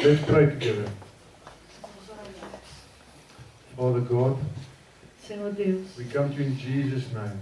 Let's pray together. Father God, Senhor Deus, we come to you in Jesus' name.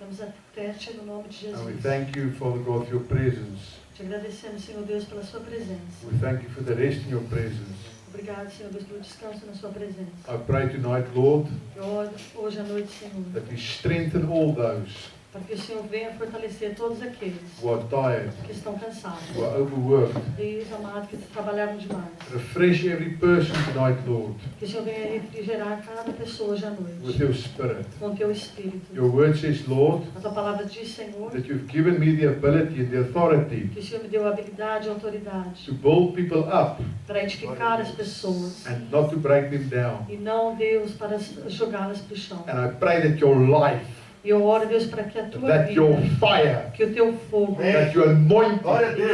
vamos até Ti no nome de And we Jesus. thank you, Father God, for your presence. Te agradecemos, Senhor Deus, pela Sua presença. We thank you for the rest in your presence. Obrigado, Senhor Deus, pelo descanso na Sua presença. I pray tonight, Lord, Eu oro hoje à noite, Senhor, that you strengthen all those para que o Senhor venha fortalecer todos aqueles who are tired, que estão cansados, who are overworked. Deus amado, que trabalharam demais. Refresh every person tonight, Lord, Que o Senhor venha refrigerar cada pessoa hoje à with noite, your spirit. com o Teu Espírito. Your word says, Lord, A Tua palavra diz, Senhor, that you've given me the ability and the authority que o Senhor me deu a habilidade e a autoridade to build people up para edificar as pessoas and not to break them down. e não, Deus, para jogá-las para o chão. And I pray that your life, E eu oro, Deus, para que a Tua that your vida, fire, que o Teu fogo, that your anointing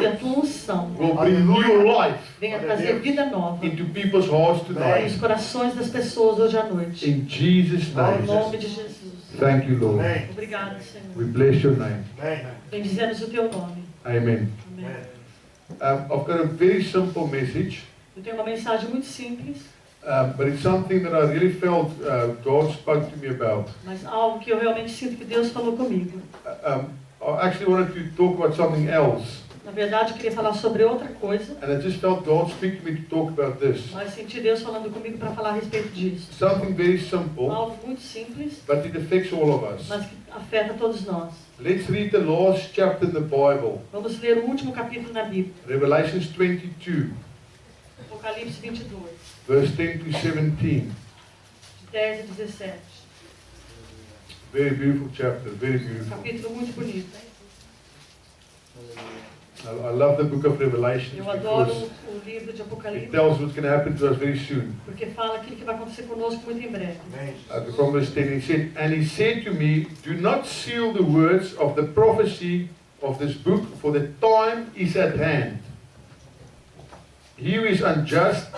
que a Tua unção will bring new life venha trazer vida nova into people's hearts nos tonight. corações das pessoas hoje à noite. In Jesus' Em name. nome de Jesus. Thank you, Lord. Obrigado, We Senhor. bless your name. Bendizemos o Teu nome. Amen. Amém. I've got a very simple message, Eu tenho uma mensagem muito simples, but it's something that I really felt God spoke to me about. mas algo que eu realmente sinto que Deus falou comigo. I actually wanted to talk about something else, Na verdade, eu queria falar sobre outra coisa, and I just felt God speak to me to talk about this. mas senti Deus falando comigo para falar a respeito disso. Something very simple, Algo muito simples, but it affects all of us. mas que afeta todos nós. Let's read the last chapter in the Bible, Vamos ler o último capítulo na Bíblia, Revelations 22, Apocalipse 22, verse 10 to 17. de 10 a 17. Very beautiful chapter, very beautiful. Capítulo muito bonito. I love the book of Revelations Eu adoro because o livro de it Apocalipse, tells what's going to happen to us very soon. porque fala aquilo que vai acontecer conosco muito em breve. From verse 10, he said, "And he said to me, do not seal the words of the prophecy of this book, for the time is at hand. He who is unjust,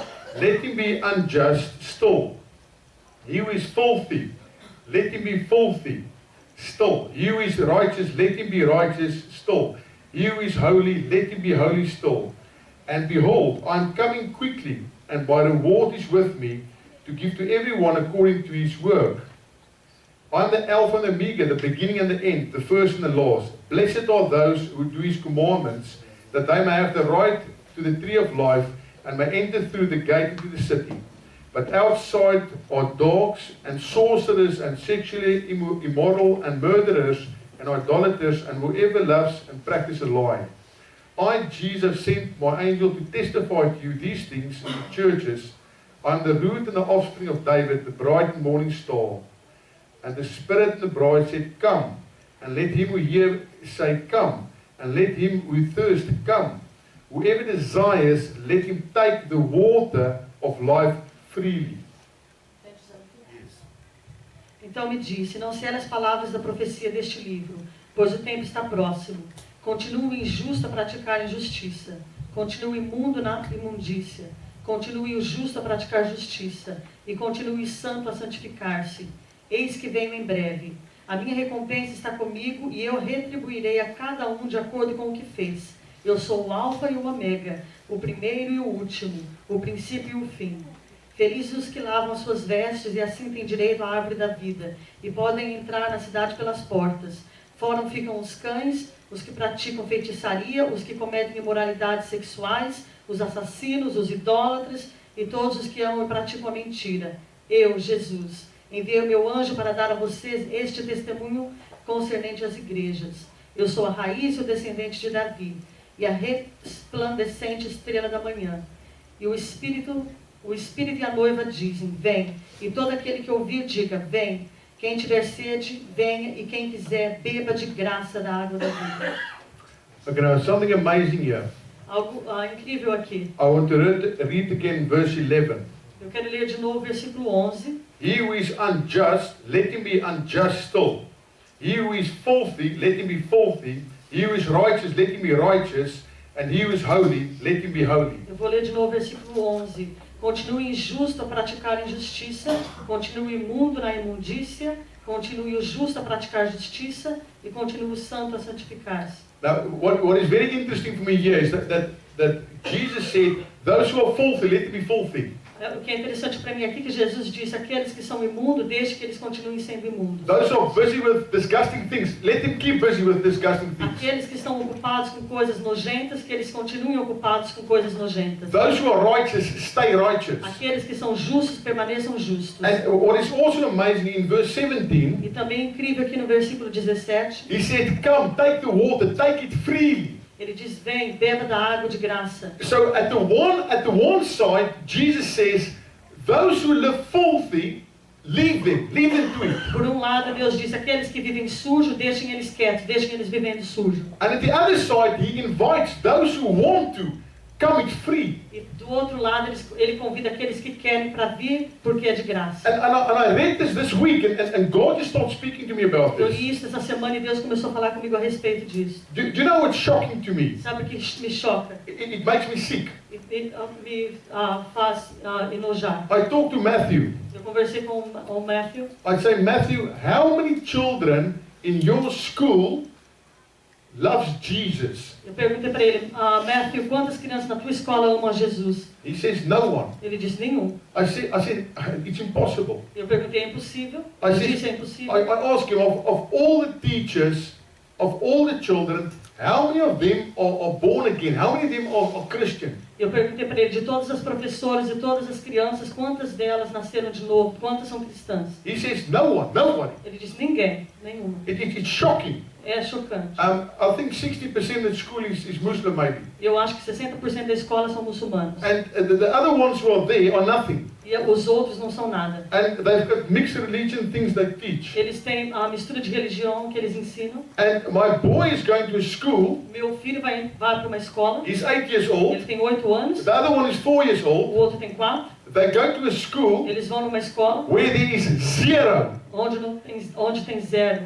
let him be unjust still. He who is filthy, let him be filthy still. He who is righteous, let him be righteous still. He who is holy, let him be holy still. And behold, I am coming quickly, and my reward is with me, to give to everyone according to his work. I am the Alpha and the Omega, the beginning and the end, the first and the last. Blessed are those who do his commandments, that they may have the right to the tree of life, and may enter through the gate into the city. But outside are dogs, and sorcerers, and sexually immoral, and murderers, and idolaters, and whoever loves and practices a lie. I, Jesus, sent my angel to testify to you these things in the churches. I am the root and the offspring of David, the bright and morning star. And the Spirit and the bride said, come. And let him who hear say, come. And let him who thirst come. Whoever desires, let him take the water of life freely. Então me disse, não cele as palavras da profecia deste livro, pois o tempo está próximo. Continue injusto a praticar injustiça. Continue imundo na imundícia. Continue o justo a praticar justiça. E continue santo a santificar-se. Eis que venho em breve. A minha recompensa está comigo e eu retribuirei a cada um de acordo com o que fez. Eu sou o Alfa e o Ômega, o primeiro e o último, o princípio e o fim. Felizes os que lavam as suas vestes e assim têm direito à árvore da vida e podem entrar na cidade pelas portas. Fora ficam os cães, os que praticam feitiçaria, os que cometem imoralidades sexuais, os assassinos, os idólatras e todos os que amam e praticam a mentira. Eu, Jesus, enviei o meu anjo para dar a vocês este testemunho concernente às igrejas. Eu sou a raiz e o descendente de Davi, e a resplandecente estrela da manhã. E o Espírito e a noiva dizem, vem. E todo aquele que ouvir, diga, vem. Quem tiver sede, venha. E quem quiser, beba de graça da água da vida. Okay, now something amazing here. Algo incrível aqui. I want to read again verse 11. Eu quero ler de novo o versículo 11. He who is unjust, let him be unjust still. He who is filthy, let him be filthy. He who is righteous, let him be righteous. And he who is holy, let him be holy. Eu Eu vou ler de novo o versículo 11. Continue injusto a praticar injustiça, continue imundo na imundícia, continue o justo a praticar justiça e continue o santo a santificar-se. Now, what is very interesting for me here is that Jesus said, those who are filthy, let them be filthy. O que é interessante para mim aqui que Jesus disse, aqueles que são imundos, deixe que eles continuem sendo imundos. Those who are busy with disgusting things, let them keep busy with disgusting things. Aqueles que estão ocupados com coisas nojentas, que eles continuem ocupados com coisas nojentas. Those who are righteous, stay righteous. Aqueles que são justos, permaneçam justos. And what is also amazing in verse 17, E também incrível aqui no versículo 17, he said, come, take the water, take it freely. ele diz, vem, beba da água de graça. So at the one side, Jesus says, those who live filthy, leave them to it. Por um lado, Deus diz, aqueles que vivem sujo, deixem eles quietos, deixem eles vivendo sujo. And at the other side, he invites those who want to come it free. E do outro lado, ele convida aqueles que querem para vir, porque é de graça. And I read this week, and God just started speaking to me about Eu this. li isso essa semana e Deus começou a falar comigo a respeito disso. Do you know what's shocking to me? Sabe o que me choca? It makes me sick. E me faz enojar. I talked to Matthew. Eu conversei com o Matthew. I say, Matthew, how many children in your school loves Jesus? Eu perguntei para ele, Matthew, quantas crianças na tua escola amam a Jesus? He says, no one. Ele disse, nenhum. I said, it's impossible. Eu perguntei, é impossível? I Ele said, disse, é I impossível. asked him, of all the teachers, of all the children, how many of them are born again? How many of them are Christian? Eu perguntei para ele, de todas as professoras e todas as crianças, quantas delas nasceram de novo? Quantas são cristãs? He says, no one, nobody. Ele disse, ninguém, nenhuma. It's shocking. É chocante. I think 60% of the school is Muslim, maybe. Eu acho que 60% da escola são muçulmanos. And the other ones who are there are nothing. E os outros não são nada. And they've got mixed religion things they teach. Eles têm a mistura de religião que eles ensinam. And my boy is going to a school. Meu filho vai para uma escola. He's 8 years old. Ele tem 8 anos. The other one is 4 years O old. outro tem 4. They go to a school Eles vão numa escola where there is zero onde tem zero.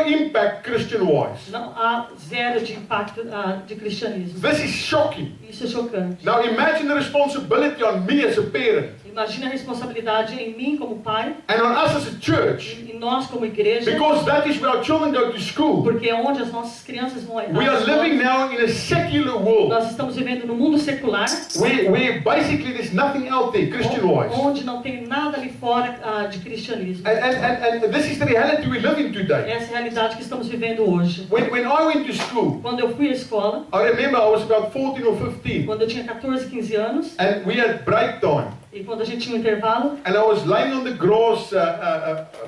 impact Christian-wise. Não há zero de impacto de cristianismo. This is shocking. Isso é chocante. Now imagine the responsibility on me as a parent Imagina a responsabilidade em mim como pai and on us as a church, e nós como igreja, because that is where our children go to school. porque é onde as nossas crianças vão. We are living now in a secular world Nós estamos vivendo no mundo secular, where basically there's nothing out there Christian-wise. onde não tem nada ali fora de cristianismo. And this is the reality we live in today. Essa é a realidade que estamos vivendo hoje. When I went to school, Quando eu fui à escola, I remember I was about 14 or 15, quando eu tinha 14, 15 anos, and we had break time. e quando a gente tinha um intervalo, And I was laying on the grass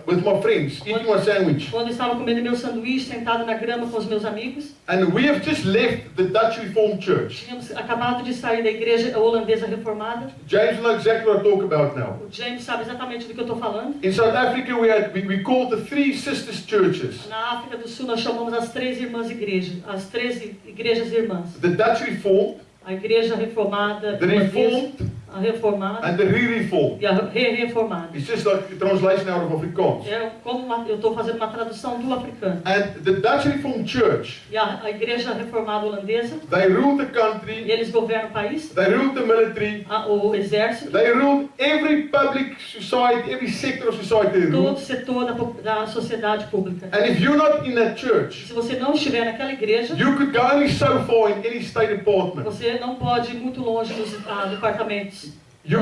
with my friends, eating my sandwich. quando eu estava comendo meu sanduíche, sentado na grama com os meus amigos, And we have just left the Dutch Reformed Church. tínhamos acabado de sair da igreja holandesa reformada. James knows exactly what I talk about now. O James sabe exatamente do que eu estou falando. In South Africa, we called the three sisters churches. Na África do Sul, nós chamamos as 3 irmãs igrejas, as 13 igrejas irmãs. The Dutch Reformed, A igreja reformada, the holandesa, Reformed, a reformada and the Re-Reformed. e a re-reformada. It's just like a translation out of Afrikaans. É como eu estou fazendo uma tradução do africano. And the Dutch Reformed Church, E a igreja reformada holandesa, they ruled the e country, eles governam o país, they ruled the military, o exército, they ruled every public society, every sector of society they todo ruled. setor da sociedade pública. And if you're not in that church, Se você não estiver naquela igreja, you could go only so far in any state department. você não pode ir muito longe dos departamentos. You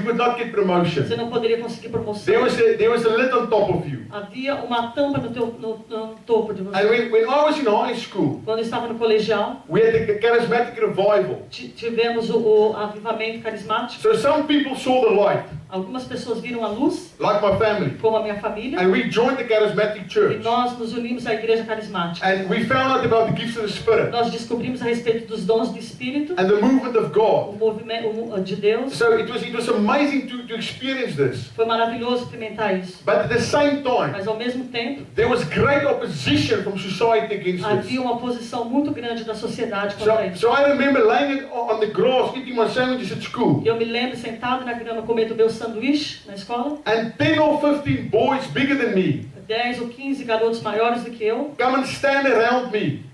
could not get promotion. Você não poderia conseguir promoção. There was a lid on top of you. Havia uma tampa no topo de você. And when I was in high school, Quando eu estava no colegial, we had the charismatic revival. tivemos o avivamento carismático. So some people saw the light, Algumas pessoas viram a luz, like my family, como a minha família, and we joined the charismatic e church. nós nos unimos à igreja carismática. And we found out about the gifts of the Spirit Nós descobrimos a respeito dos dons do Espírito, and the movement of o God. movimento de Deus. So it was amazing to experience this. Foi maravilhoso experimentar isso. But at the same time, Mas ao mesmo tempo, there was great opposition from society against havia this. uma oposição muito grande da sociedade contra isso. So I remember laying on the grass, eating my sandwiches at school. Eu me lembro sentado na grama comendo meu sanduíche na escola, and 10 or 15 boys bigger than me 10 ou 15 garotos maiores do que eu, come and stand around me,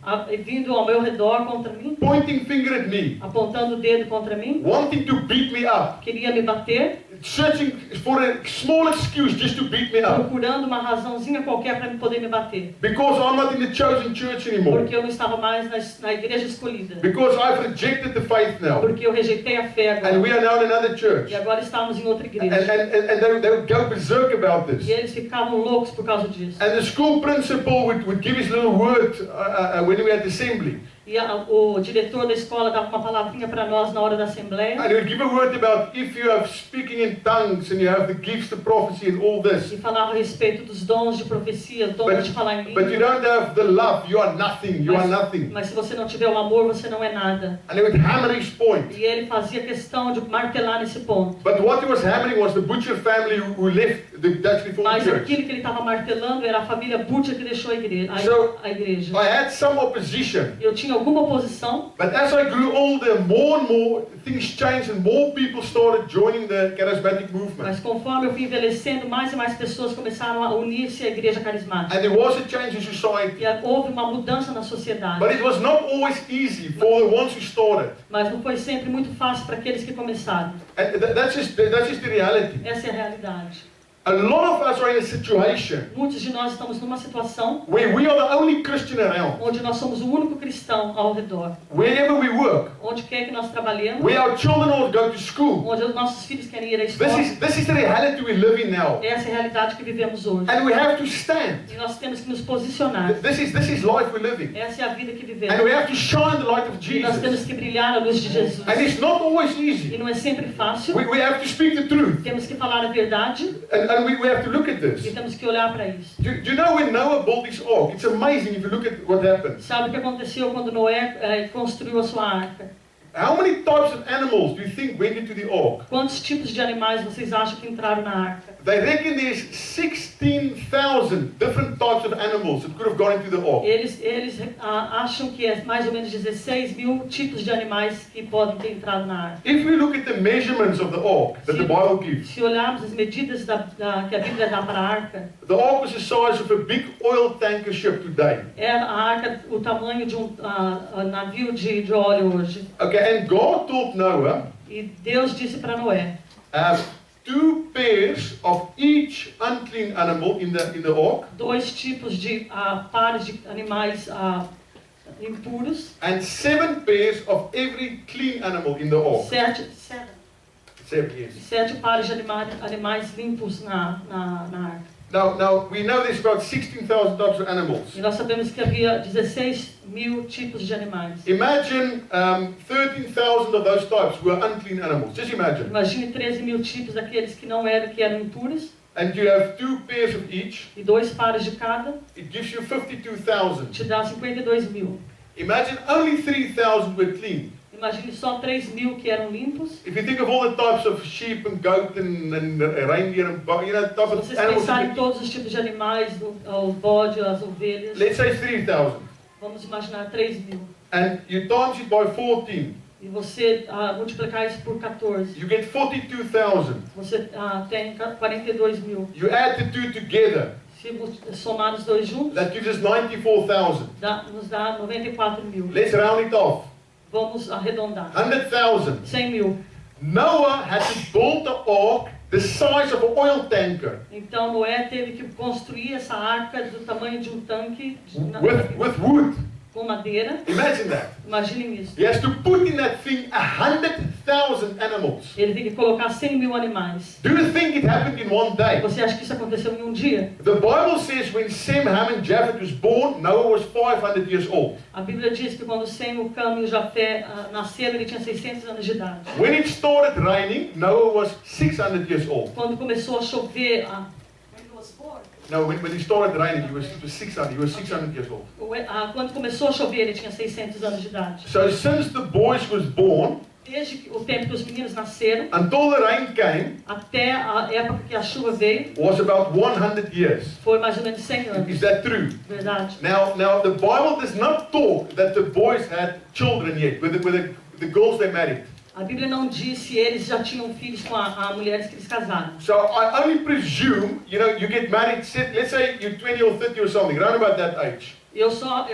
vindo ao meu redor contra mim, pointing finger at me, apontando o dedo contra mim, wanting to beat me up, queria me bater, searching for a small excuse just to beat me up, procurando uma razãozinha qualquer para poder me bater. because I'm not in the chosen church anymore, Porque eu não estava mais na igreja escolhida. because I've rejected the faith now, Porque eu rejeitei a fé agora. and we are now in another church. E agora estamos em outra And igreja. they would go berserk about E this. eles ficavam loucos por causa disso. And the school principal would give his little word when we had assembly. E o diretor da escola dava uma palavrinha para nós na hora da assembleia. And he would give a word about if you have speaking in tongues and you have the gifts of prophecy and all this, E falava a respeito dos dons de profecia, dons de falar em but you língua. don't have the love, you are nothing, you are nothing. Mas se você não tiver o amor, você não é nada. And he would hammer his point. E ele fazia questão de martelar nesse ponto. But what he was hammering was the Butcher family who left the Dutch Reformed Mas Church. aquilo que ele estava martelando era a família Butcher que deixou a igreja. So, A igreja. I had some opposition. Eu tinha alguma oposição. But as I grew older, more and more things changed and more people started joining the charismatic movement. Mas conforme eu fui envelhecendo, mais e mais pessoas começaram a unir-se à igreja carismática. And there was a change in society. E houve uma mudança na sociedade. But it was not always easy for the ones who started. Mas não foi sempre muito fácil para aqueles que começaram. And that's just the reality. Essa é a realidade. A lot of us are in a situation Muitos de nós estamos numa situação where we are the only Christian around. onde nós somos o único cristão ao redor. Wherever we work, Onde quer que nós trabalhemos, where our children all go to school. onde os nossos filhos querem ir à escola. This is the reality we live in now. Essa é a realidade que vivemos hoje. And we have to stand. E nós temos que nos posicionar. This is life we're living. Essa é a vida que And vivemos. we have to shine the light of E nós temos Jesus. que brilhar a luz de Jesus. And it's not always E easy. não é sempre fácil. We have to speak the truth. Temos que falar a verdade And we have to look at e this. temos que olhar para isso. Do you know when Noah built his ark? It's amazing if you look at what happened. Sabe o que aconteceu quando Noé construiu a sua arca? How many types of animals do you think went into the ark? Quantos tipos de animais vocês acham que entraram na arca? They reckon there's 16,000 different types of animals that could have gone into the ark. Eles acham que é mais ou menos 16 mil tipos de animais que podem ter entrado na arca. If we look at the measurements of the ark that the Bible gives, Se olharmos as medidas que a Bíblia dá para a arca, the ark was the size of a big oil tanker ship today. é a arca o tamanho de um navio de óleo hoje. Okay, and God told Noah, E Deus disse para Noé, 2 pairs of each unclean animal in the ark, 2 tipos de pares de animais impuros, and 7 pairs of every clean animal in the ark. 7, yes. 7 pares de animais limpos na arca. Now we know there's about 16,000 types of animals. E nós sabemos que havia 16 mil tipos de animais. Imagine 13,000 of those types were unclean animals. Just imagine. Imagine 13 mil tipos daqueles que eram impuros, And you have 2 pairs of each. e 2 pares de cada, It gives you 52,000. te dá 52 mil. Imagine only 3,000 were clean. Imagine só 3 mil que eram limpos. If you think of all the types of sheep and goat and reindeer and type Se of vocês animals, pensarem em todos os tipos de animais, o bode, as ovelhas, let's say 3,000. vamos imaginar 3 mil. And you times it by 14, E você multiplicar isso por 14, you get 42,000. você tem 42 mil. You add the two together, Se somar os dois juntos, that gives us 94,000. nos dá 94 mil. Let's round it off. Vamos arredondar. 100,000. 100 mil. Noah had to build the ark the size of an oil tanker Então Noé teve que construir essa arca do tamanho de um tanque with wood. com madeira. Imagine that. Imaginem isso. He has to put in that thing 100,000 animals. Ele tem que colocar 100 mil animais. Do you think it happened in one day? Você acha que isso aconteceu em um dia? The Bible says when Sem, Ham and Japheth was born, Noah was 500 years old. A Bíblia diz que quando Sem, o Cam e o Jafé nasceram, ele tinha 600 anos de idade. When it started raining, Noah was 600 years old. Quando começou a chover, No, when it started raining, he was 600. He was 600 years old. quando começou a chover, ele tinha 600 anos de idade. So since the boys was born Desde o tempo que os meninos nasceram, until the rain came, até a época que a chuva veio, was about 100 years. foi mais ou menos 100 anos. Is that true? Verdade. Now the Bible does not talk that the boys had children yet with the girls they married. A Bíblia não diz se eles já tinham filhos com a mulheres que eles casaram. So I only presume, you know, you get married, let's say you're 20 or 30 or something, around about that age. Eu só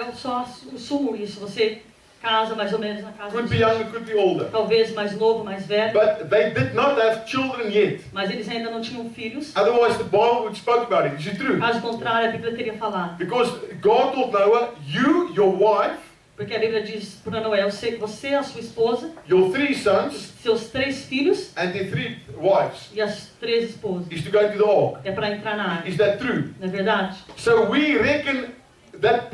assumo isso. Você casa mais ou menos na casa Could dos be younger, could be older. talvez mais novo, mais velho. But they did not have children yet. Mas eles ainda não tinham filhos. Otherwise the Bible would spoke about it. Is it true? Caso contrário, a Bíblia teria falado. Because God told Noah, you, your wife, Porque a Bíblia diz para Noé, você, a sua esposa, your 3 sons, seus 3 filhos and their 3 wives e as 3 esposas. is to go into the ark. É para entrar na arca. Is that true? Não é verdade? So we reckon that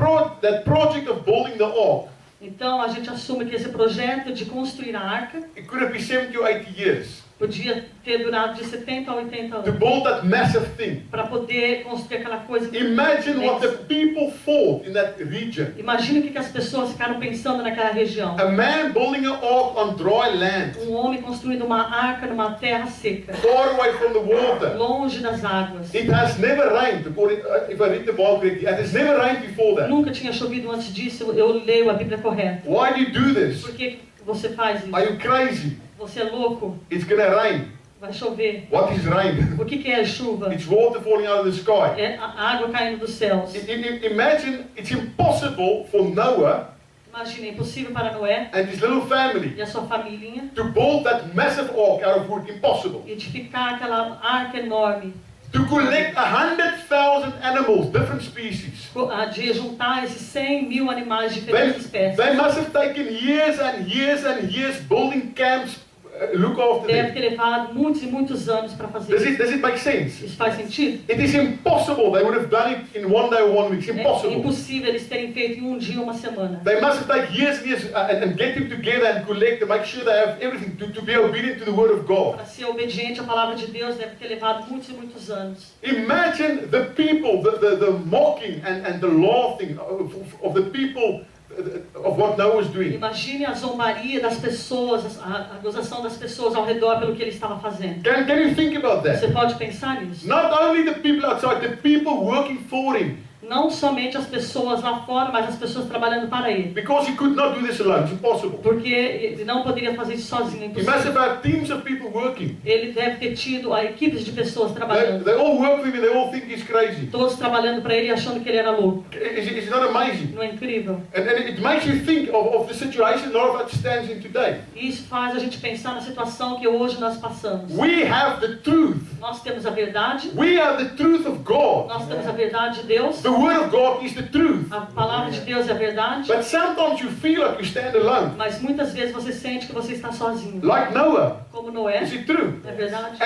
project of building the ark, Então a gente assume que esse projeto de construir a arca it could have been 70 or 80 years podia ter durado de 70 a 80 to anos. build that massive thing. Para poder construir aquela coisa. Imagine what the people thought in that region. Imagina o que as pessoas ficaram pensando naquela região. A man building an ark on dry land, Homem construindo uma arca numa terra seca, far away from the water. longe das águas. It has never rained, if I read the Bible correctly. It has never rained before that. Nunca tinha chovido antes disso. Eu leio a Bíblia correta. Why do you do this? Por que você faz isso? Are you crazy? Você é louco? It's gonna rain. Vai chover. What is rain? O que é chuva? It's water falling out of the sky. É a água caindo dos céus. Imagine it's impossible for Noah Imagina, é impossível para Noé and his little family e a sua família to build that massive ark out of wood. Impossible. edificar aquela arca enorme, To collect 100,000 animals, different species. de juntar esses 100 mil animais de diferentes espécies. They must have taken years and years and years building camps, look after Deve them. ter levado muitos e muitos anos para fazer isso. Does it make sense? Isso faz sentido? It is impossible. They would have done it in one day or 1 week. It's É impossible. impossível eles terem feito em um dia ou uma semana. They must have taken years and years and get them together and collect and make sure they have everything to be obedient to the word of God. Para ser obediente à palavra de Deus deve ter levado muitos e muitos anos. Imagine the people, the mocking and the laughing of the people of what Noah was doing. Imagine a zombaria das pessoas, a gozação das pessoas ao redor pelo que ele estava fazendo. Can you think about Você that? pode pensar nisso? Not only the people outside, the people working for him. Não somente as pessoas lá fora, mas as pessoas trabalhando para ele. Because he could not do this alone. It's impossible. Porque ele não poderia fazer isso sozinho, é He must impossível. have had teams of people working. Ele deve ter tido equipes de pessoas trabalhando. They all work with him and they all think he's crazy. Todos trabalhando para ele e achando que ele era louco. It's not amazing. Não é incrível? And it makes you think of the situation a lot of us stands in today. Isso faz a gente pensar na situação que hoje nós passamos. We have the truth. Nós temos a verdade, We have the truth of God. nós temos a verdade de Deus, The word of God is the truth. a palavra de Deus é a verdade, But sometimes you feel like you stand alone. mas muitas vezes você sente que você está sozinho. Like Noah. Como Noé, Is it true? é verdade.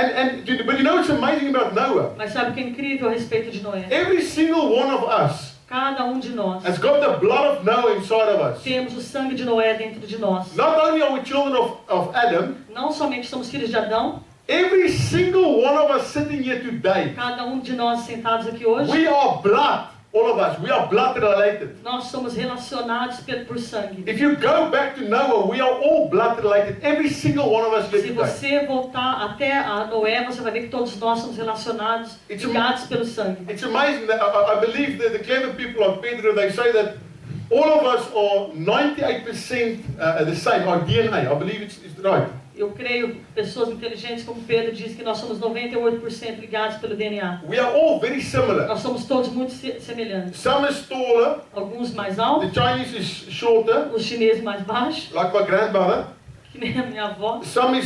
But you know what's amazing about Noah? Mas sabe o que é incrível a respeito de Noé? Every single one of us Cada um de nós has got the blood of Noah inside of us. temos o sangue de Noé dentro de nós. Not only are we children of Adam, Não somente somos filhos de Adão, every single one of us sitting here today, cada um de nós sentados aqui hoje, we are blood. All of us, we are blood related. nós somos relacionados por sangue. If you go back to Noah, we are all blood related. Every single one of us here Se today. você voltar até a Noé, você vai ver que todos nós somos relacionados, ligados pelo sangue. It's amazing that I believe that the clever people like Pedro, they say that all of us are 98% the same, our DNA. I believe it's right. Eu creio, pessoas inteligentes como Pedro diz que nós somos 98% ligados pelo DNA. We are all very similar. Nós somos todos muito semelhantes. Some is taller, Alguns mais the altos, Chinese is shorter, os chineses mais baixos, like my grandmother. que nem a minha avó. Some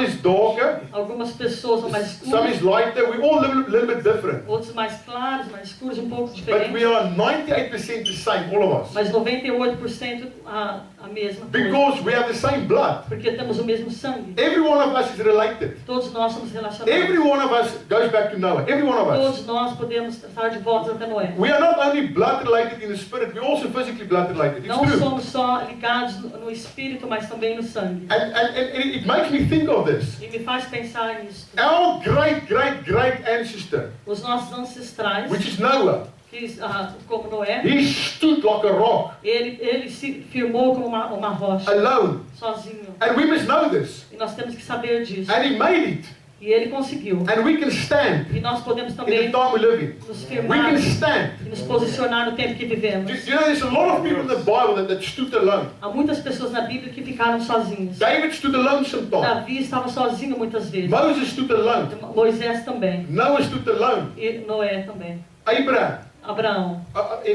is darker, Algumas pessoas são mais some is escuras, lighter. We all live a little bit different. outros mais claros, mais escuros, um pouco But diferentes. we are 98% the same, all of us. Mas 98% a mesma coisa. Because we have the same blood. Porque temos o mesmo sangue. Every one of us is related. Todos nós somos Every relacionados. one of us goes back to Noah. Every one of us. Todos nós podemos estar de volta até Noé. We are not only blood related in the spirit, we're also physically blood related. It's Não true. somos só ligados no espírito, mas também no sangue. And it makes me think of this. E me faz pensar nisso. Our great ancestor, Os nossos ancestrais, which is Noah, como Noé, he stood like a rock, ele se firmou como uma rocha, alone. sozinho. And we must know this. E nós temos que saber disso. And he made it. E ele conseguiu. And we can stand E nós podemos in the também time we live in. nos We firmar can stand. e nos posicionar no tempo que vivemos. Do you know there's a lot of people in the Bible that stood alone. Há muitas pessoas na Bíblia que ficaram sozinhos. David stood alone sometimes. Davi estava sozinho muitas vezes. Moses stood alone. Moisés também. Noah stood alone. E Noé também. Abraham. Abraão.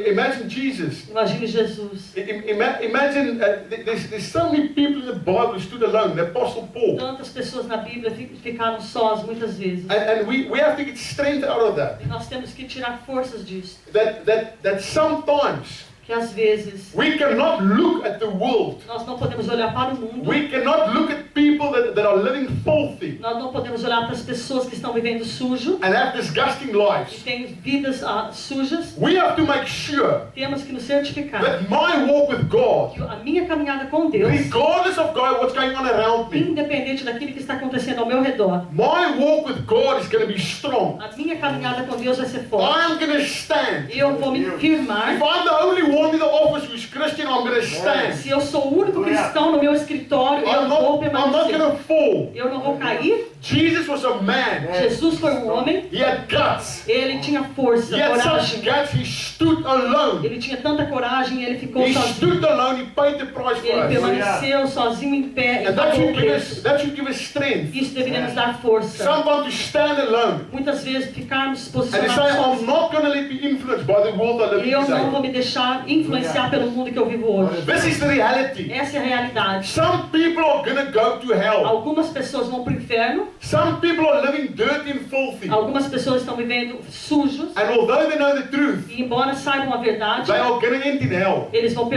Imagine Jesus. Imagine Jesus. Imagine there's so many people in the Bible who stood alone. The Apostle Paul. Tantas pessoas na Bíblia ficaram sós muitas vezes. And we have to get strength out of that. E nós temos que tirar forças disso. That sometimes Que às vezes we cannot look at the world. nós não podemos olhar para o mundo. We cannot look at people that are living filthy Nós não podemos olhar para as pessoas que estão vivendo sujo and have disgusting e lives. têm vidas sujas. We have to make sure Temos que nos certificar that my walk with God, que a minha caminhada com Deus, regardless of what's going on around me, independente daquilo que está acontecendo ao meu redor, my walk with God is going to be strong. a minha caminhada com Deus vai ser forte. I'm going to stand. Eu vou me firmar. If I'm the only one in the office who's Christian, I'm going to stand. Se eu sou o único cristão no meu escritório, eu vou I'm not going permanecer. to fall. Eu não vou cair. Jesus was a man. Jesus foi um homem. He had guts. Ele tinha força, He had such coragem. guts. He stood alone. Ele tinha tanta coragem e ele ficou He sozinho. stood alone. He paid the price for Ele us. permaneceu sozinho em pé e And that pagou o should give preço. us, that should give us strength. Isso deveria nos dar força. Sometimes to stand alone Muitas vezes ficarmos and to posicionados say, I'm sozinhos. not going to let be influenced by the world I live E eu in não today. vou me deixar influenciar pelo mundo que eu vivo hoje. This is the reality. Essa é a realidade. Some people are going to go to hell. Algumas pessoas vão para o inferno. Some people are living dirty and filthy. Algumas pessoas estão vivendo sujos. And although they know the truth, E embora saibam a verdade, they are going to end in hell. eles vão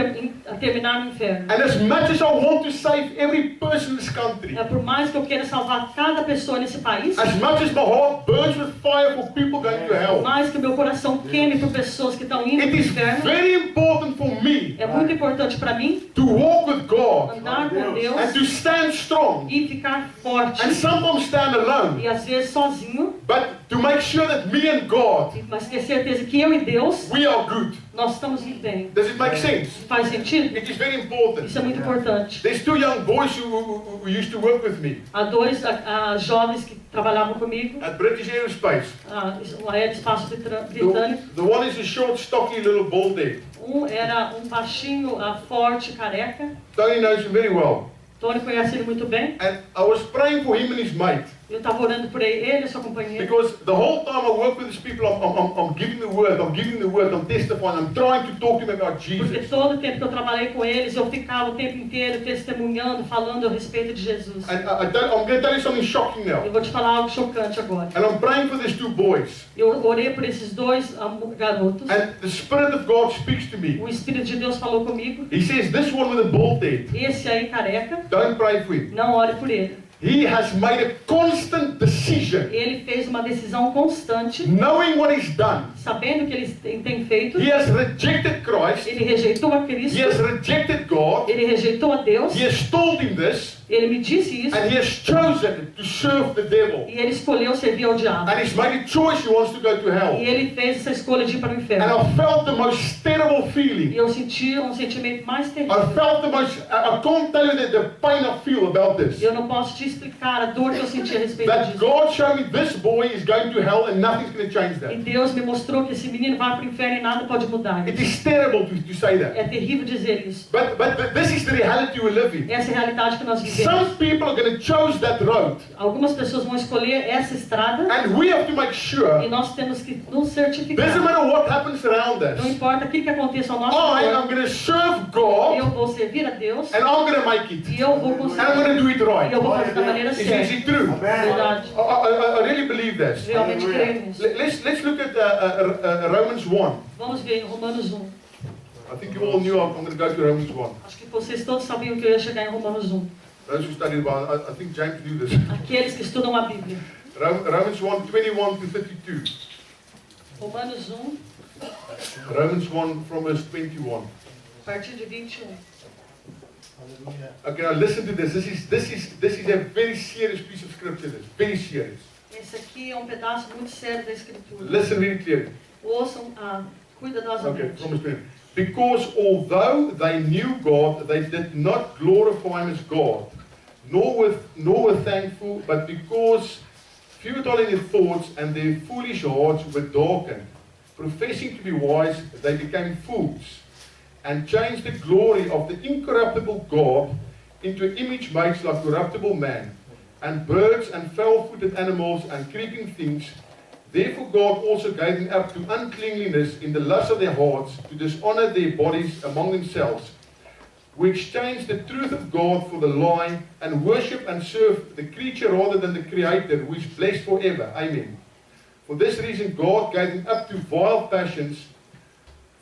terminar no inferno. And as much as I want to save every person in this country, Por mais que eu queira salvar cada pessoa nesse país, as much as my heart burns with fire for people going to por hell, mais que o meu coração queime por pessoas que estão indo it para o is inferno, very important for me é muito importante para mim to walk with God andar com and Deus to stand strong e ficar forte. and sometimes stand alone, E às vezes sozinho, but to make sure that me and God, mas ter certeza que eu e Deus, we are good. nós estamos bem. Does it make sense? Faz sentido? It is very important. Isso é muito importante. There's two young boys who used to work with me Há dois jovens que trabalhavam comigo, at British Aerospace. o Aeroespaço Britânico. The one is a short, stocky little bald-head. Era um baixinho, forte, careca. Tony knows him very well. Tony conhece ele muito bem. And I was praying for him and his mate. Eu estava orando por ele e sua companheira. Because the whole time I work with these people, I'm giving the word, I'm testifying, I'm trying to talk to them about Porque Jesus. todo o tempo que eu trabalhei com eles, eu ficava o tempo inteiro testemunhando, falando a respeito de Jesus. And I'm going to tell you something shocking now. Eu vou te falar algo chocante agora. And I'm praying for these two boys. Eu orei por esses dois garotos. And the Spirit of God speaks to me. O Espírito de Deus falou comigo. He says, this one with a bald head, Esse aí, careca, don't pray for him. não ore por ele. He has made a constant decision, Ele fez uma decisão constante, knowing what he's done. sabendo o que ele tem feito. He has rejected Christ. Ele rejeitou a He Cristo. has rejected God. Ele rejeitou a Deus. He has told him this. Ele me disse isso. And he has chosen to serve the devil. E ele escolheu servir ao diabo. And he's made a choice, he wants to go to hell. E ele fez essa escolha de ir para o And inferno. I felt the most terrible E feeling. eu senti um sentimento mais terrível. I felt the most, I can't tell you the pain I feel about this. Eu não posso te explicar a dor que eu senti a respeito That disso. God showed me this boy is going to hell and nothing's going to change E that. Deus me mostrou que esse menino vai para o inferno e nada pode mudar. It is terrible to say that. É terrível dizer isso. But this is the reality we live in. Essa é a realidade que nós vivemos. Some people are going to choose that road. Algumas pessoas vão escolher essa estrada And we have to make e sure, nós temos que nos doesn't certificar. matter what happens around Não us, importa aquilo que aconteça ao nosso I redor. am going to serve God Eu vou servir a Deus and I'm going to make it. e eu vou And I'm conseguir. going to do it E right. eu vou fazer da maneira Is certa. it true? Verdade. I really believe this. Realmente creio nisso. Let's look at Romans 1. Vamos ver em Romanos 1. I think you all knew I'm going to go to Romans 1. Acho que vocês todos sabiam que eu ia chegar em Romanos 1. Those who studied about, I think James knew this. Aqueles que estudam a Bíblia. Romans 1, 21 to 32. Romanos 1, Romans 1 from verse 21. a partir de 21. Okay, now listen to this. This is a very serious piece of scripture. This very serious. Esse aqui é um pedaço muito sério da Escritura. Listen very clearly. Ouçam Okay, cuidadosamente. from verse 20. Because although they knew God, they did not glorify him as God, nor were thankful, but because futile in their thoughts, and their foolish hearts were darkened. Professing to be wise, they became fools, and changed the glory of the incorruptible God into an image made like corruptible man, and birds and fowl-footed animals and creeping things. Therefore God also gave them up to uncleanliness in the lust of their hearts, to dishonor their bodies among themselves, who exchanged the truth of God for the lie, and worship and serve the creature rather than the Creator, who is blessed forever. Amen. For this reason God gave them up to vile passions,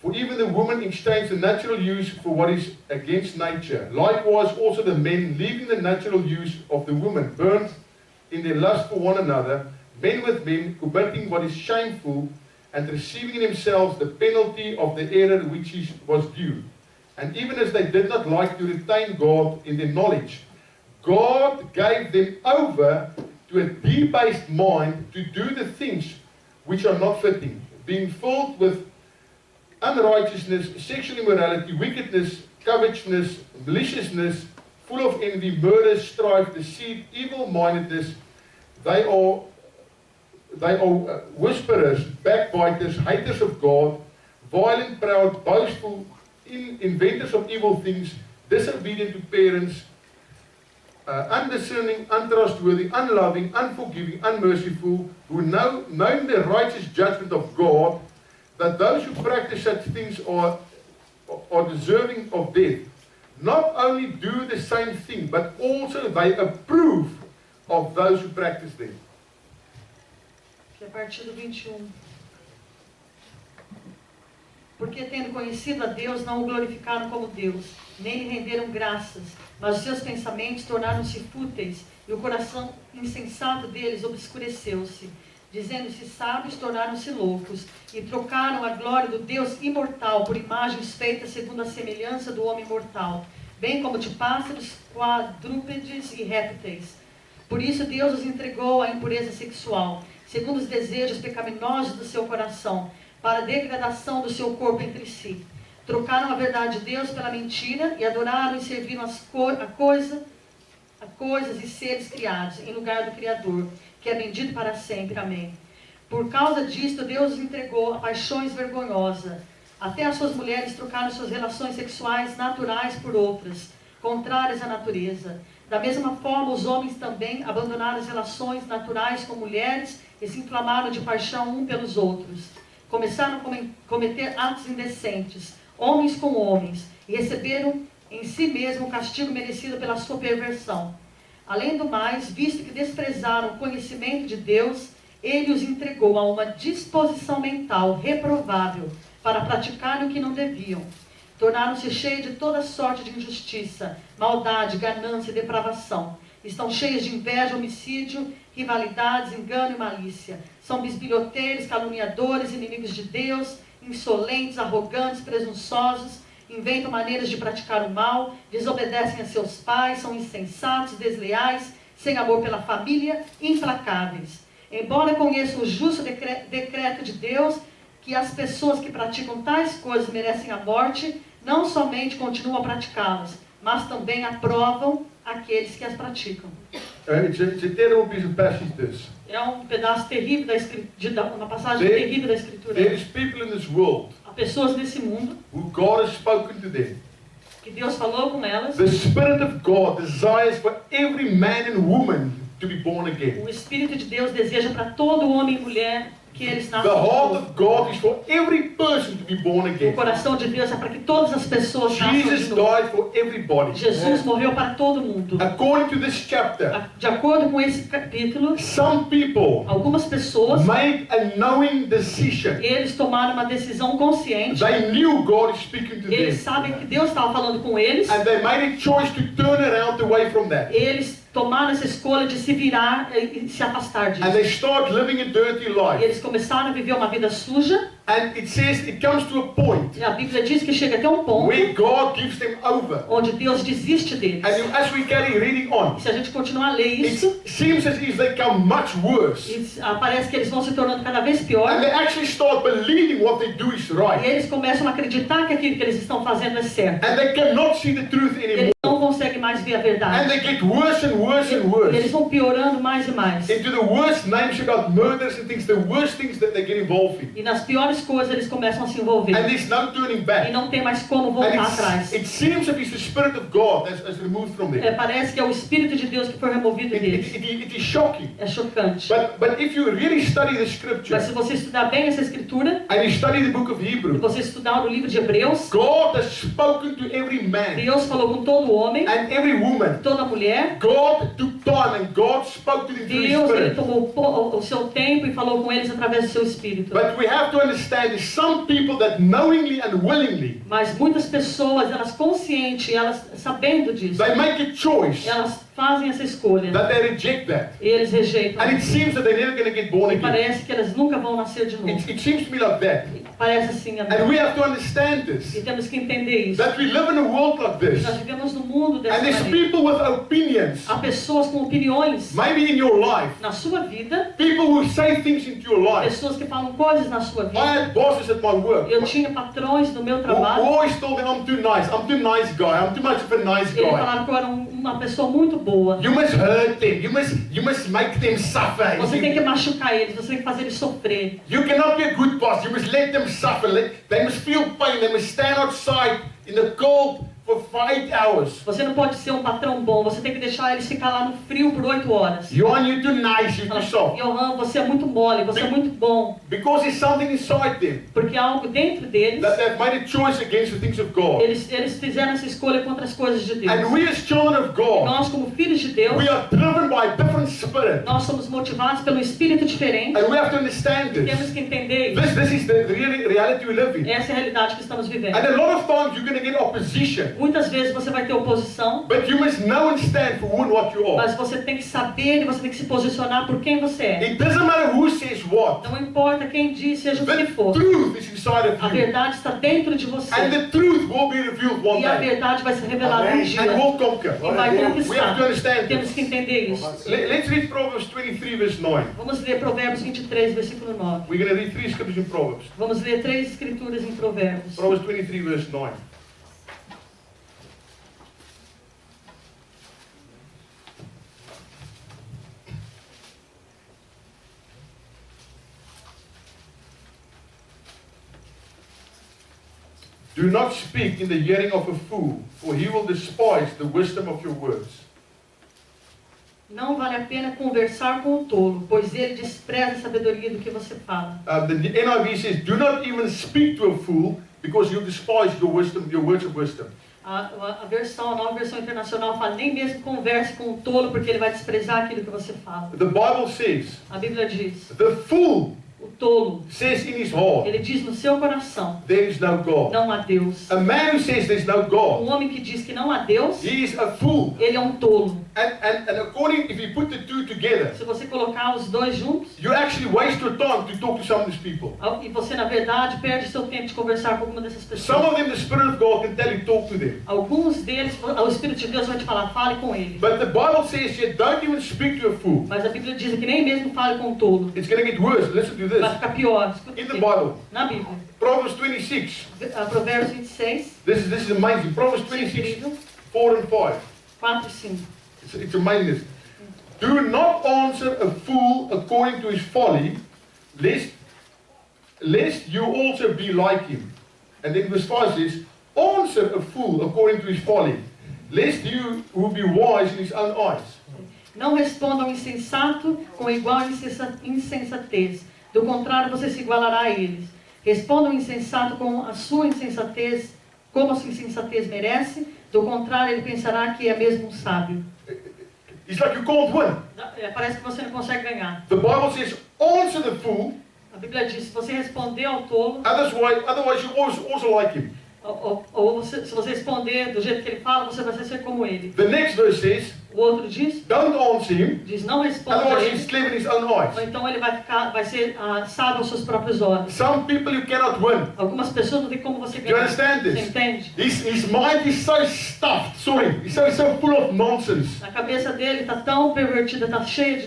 for even the woman exchanged the natural use for what is against nature. Likewise also the men, leaving the natural use of the woman, burned in their lust for one another, men with men, committing what is shameful, and receiving in themselves the penalty of the error which was due. And even as they did not like to retain God in their knowledge, God gave them over to a debased mind to do the things which are not fitting, being filled with unrighteousness, sexual immorality, wickedness, covetousness, maliciousness, full of envy, murder, strife, deceit, evil-mindedness. They are whisperers, backbiters, haters of God, violent, proud, boastful, inventors of evil things, disobedient to parents, undiscerning, untrustworthy, unloving, unforgiving, unmerciful, who know the righteous judgment of God, that those who practice such things are deserving of death. Not only do the same thing, but also they approve of those who practice them. Que é a partir do 21. Porque tendo conhecido a Deus, não o glorificaram como Deus, nem lhe renderam graças, mas os seus pensamentos tornaram-se fúteis, e o coração insensato deles obscureceu-se. Dizendo-se sábios, tornaram-se loucos, e trocaram a glória do Deus imortal por imagens feitas segundo a semelhança do homem mortal, bem como de pássaros, quadrúpedes e répteis. Por isso Deus os entregou à impureza sexual, segundo os desejos pecaminosos do seu coração, para a degradação do seu corpo entre si. Trocaram a verdade de Deus pela mentira, e adoraram e serviram a coisas e seres criados, em lugar do Criador, que é bendito para sempre. Amém. Por causa disto, Deus os entregou a paixões vergonhosas. Até as suas mulheres trocaram suas relações sexuais naturais por outras, contrárias à natureza. Da mesma forma, os homens também abandonaram as relações naturais com mulheres e se inflamaram de paixão um pelos outros. Começaram a cometer atos indecentes, homens com homens, e receberam em si mesmo o castigo merecido pela sua perversão. Além do mais, visto que desprezaram o conhecimento de Deus, Ele os entregou a uma disposição mental reprovável para praticarem o que não deviam. Tornaram-se cheios de toda sorte de injustiça, maldade, ganância e depravação. Estão cheios de inveja, homicídio, rivalidades, engano e malícia. São bisbilhoteiros, caluniadores, inimigos de Deus, insolentes, arrogantes, presunçosos, inventam maneiras de praticar o mal, desobedecem a seus pais, são insensatos, desleais, sem amor pela família, implacáveis. Embora conheçam o justo decreto de Deus, que as pessoas que praticam tais coisas merecem a morte, não somente continuam a praticá-las, mas também aprovam aqueles que as praticam. It's a terrible piece of passage, this. É um pedaço terrível da escritura, uma passagem terrível da escritura. There is people in this world Há pessoas nesse mundo who God has spoken to them. que Deus falou com elas. The Spirit of God desires for every man and woman to be born again. O Espírito de Deus deseja para todo homem e mulher que eles The nasçam de heart novo. of God is for every person to be born O again. coração de Deus é para que todas as pessoas nasçam de Jesus novo. died for everybody. Jesus morreu para todo mundo. According to this chapter, De acordo com esse capítulo, some people algumas pessoas, made a knowing decision. eles tomaram uma decisão consciente. They knew God is speaking to Eles them. sabem que Deus estava falando com eles. And they made a choice to turn around away from that. Eles tomaram essa escolha de se virar e se afastar And disso. they start living a dirty E life. eles começaram a viver uma vida suja. And it says it comes to a point E a Bíblia diz que chega até um ponto where God gives them over. onde Deus desiste deles. And as we carry reading on, E se a gente continuar a ler isso, it seems as if they come much worse. parece que eles vão se tornando cada vez And pior. they actually start believing what they do is E right. eles começam a acreditar que aquilo que eles estão fazendo é certo. And they cannot see the truth Eles anymore. não conseguem mais mais vê a And verdade. they get worse and worse and E worse. eles vão piorando mais e mais. Into the worst names about murders and things, the worst things that they get involved in. E nas piores coisas eles começam a se envolver. And there's no turning E back. não tem mais como And voltar atrás. it seems that it's the Spirit of God that's removed from them. Parece que é o Espírito de Deus que foi removido deles. It is shocking. É chocante. But if you really study the Mas scripture se você estudar bem essa escritura, and you study the book of e Hebrew, você estudar o livro de Hebreus, God has spoken to every man Deus falou com todo homem, and every woman. toda mulher. God took time and God spoke to them through His Deus, ele Spirit. tomou o seu tempo e falou com eles através do seu Espírito. But we have to understand there's some people that knowingly and willingly, Mas muitas pessoas, elas conscientes, elas sabendo disso, they make a choice elas fazem essa escolha. that they reject that. E eles rejeitam. And it seems that they're never going to get born E again. parece que elas nunca vão nascer de novo. It seems to me like that. Parece assim, And amém? we have to understand this. E temos que entender isso. That we live in a world like this. Nós vivemos num mundo dessa And there's maneira. people with opinions, Há pessoas com opiniões maybe in your life. na sua vida, People who say things into your life. pessoas que falam coisas na sua I vida. had bosses at my work Eu tinha patrões no meu who trabalho. always told me I'm too nice guy, I'm too much of a nice Eles guy. falaram que eu era uma pessoa muito boa. You must hurt them, you must make them suffer. Você tem que machucar eles, você tem que fazer eles sofrer. You cannot be a good boss, you must let them suffer, they must feel pain, they must stand outside in the cold for 8 hours. Você não pode ser um patrão bom, você tem que deixar eles ficar lá no frio por 8 horas. Johan, you're too nice, you're too Fala, soft. Johan, você é muito mole, você é muito bom. Because there's something inside them Porque há algo dentro deles, that they've made a choice against the things of God. eles fizeram essa escolha contra as coisas de Deus. And we as children of E God, nós, como filhos de Deus, we are driven by a different spirit. nós somos motivados pelo Espírito diferente. And we have to understand this. Temos que entender isso. This is the reality we live in. Essa é a realidade que estamos vivendo. And a lot of times you're going to get opposition. Muitas vezes você vai ter oposição, But you must know and stand for who and what you are. mas você tem que saber e você tem que se posicionar por quem você é. It doesn't matter who says what. Não importa quem diz, seja o The que for. truth is inside of A you. verdade está dentro de você. And the truth will be revealed one E a day. verdade vai ser revelada um And dia. will conquer. E vai We have conquistar. to understand Temos this. que entender isso. Let's read Proverbs 23 verse 9. Vamos ler Provérbios 23, versículo 9. We're going to read 3 scriptures in Proverbs. Vamos ler 3 escrituras em Provérbios. Proverbs 23 verse 9. Do not speak in the hearing of a fool, for he will despise the wisdom of your words. Não vale a pena conversar com o tolo, pois ele despreza a sabedoria do que você fala. The NIV says, do not even speak to a fool, because he'll despise your wisdom, your words of wisdom. A nova versão internacional fala, nem mesmo converse com o tolo, porque ele vai desprezar aquilo que você fala. The Bible says, A Bíblia diz, the fool o tolo, says in his heart, ele diz no seu coração, there is no God. não há Deus. A man who says there's no God, Um homem que diz que não há Deus, he is a fool. ele é um tolo. And according, if you put the two together, Se você colocar os dois juntos, you actually waste your time to talk to some of these people. e você, na verdade, perde seu tempo de conversar com alguma dessas Some pessoas. of them, the Spirit of God can tell you, talk to them. Alguns deles, o Espírito de Deus vai te falar, fale com ele. But the Bible says you don't even speak to a fool. Mas a Bíblia diz que nem mesmo fale com o tolo. It's going to get worse. Listen to Vai this. ficar pior. Escuta In the aqui. Bible, Na Bíblia. Proverbs 26. Provérbios 26, This is amazing. Proverbs 26, incrível, 4 and 5. 4 e 5. It's amazing. Do not answer a fool according to his folly, lest you also be like him. And then verse 5 says, answer a fool according to his folly, lest you will be wise in his own eyes. Não responda ao insensato com igual insensatez. Do contrário, você se igualará a eles. Responda ao insensato com a sua insensatez, como a sua insensatez merece. Do contrário, ele pensará que é mesmo um sábio. It's like you can't win. Parece que você não consegue ganhar. The Bible says, answer the fool, A Bíblia diz, se você responder ao tolo, otherwise you also like him. se você responder do jeito que ele fala, você vai ser como ele. The next verse says, O outro diz, don't answer him, não responda a otherwise ele. he's clever in his own Ou eyes. então ele vai ser sábio aos seus próprios olhos. Some people you cannot win. Algumas pessoas não tem como você Do you ganhar. understand Você this? entende? His mind is so stuffed, sorry, he's so full of nonsense. A cabeça dele está tão pervertida, está cheia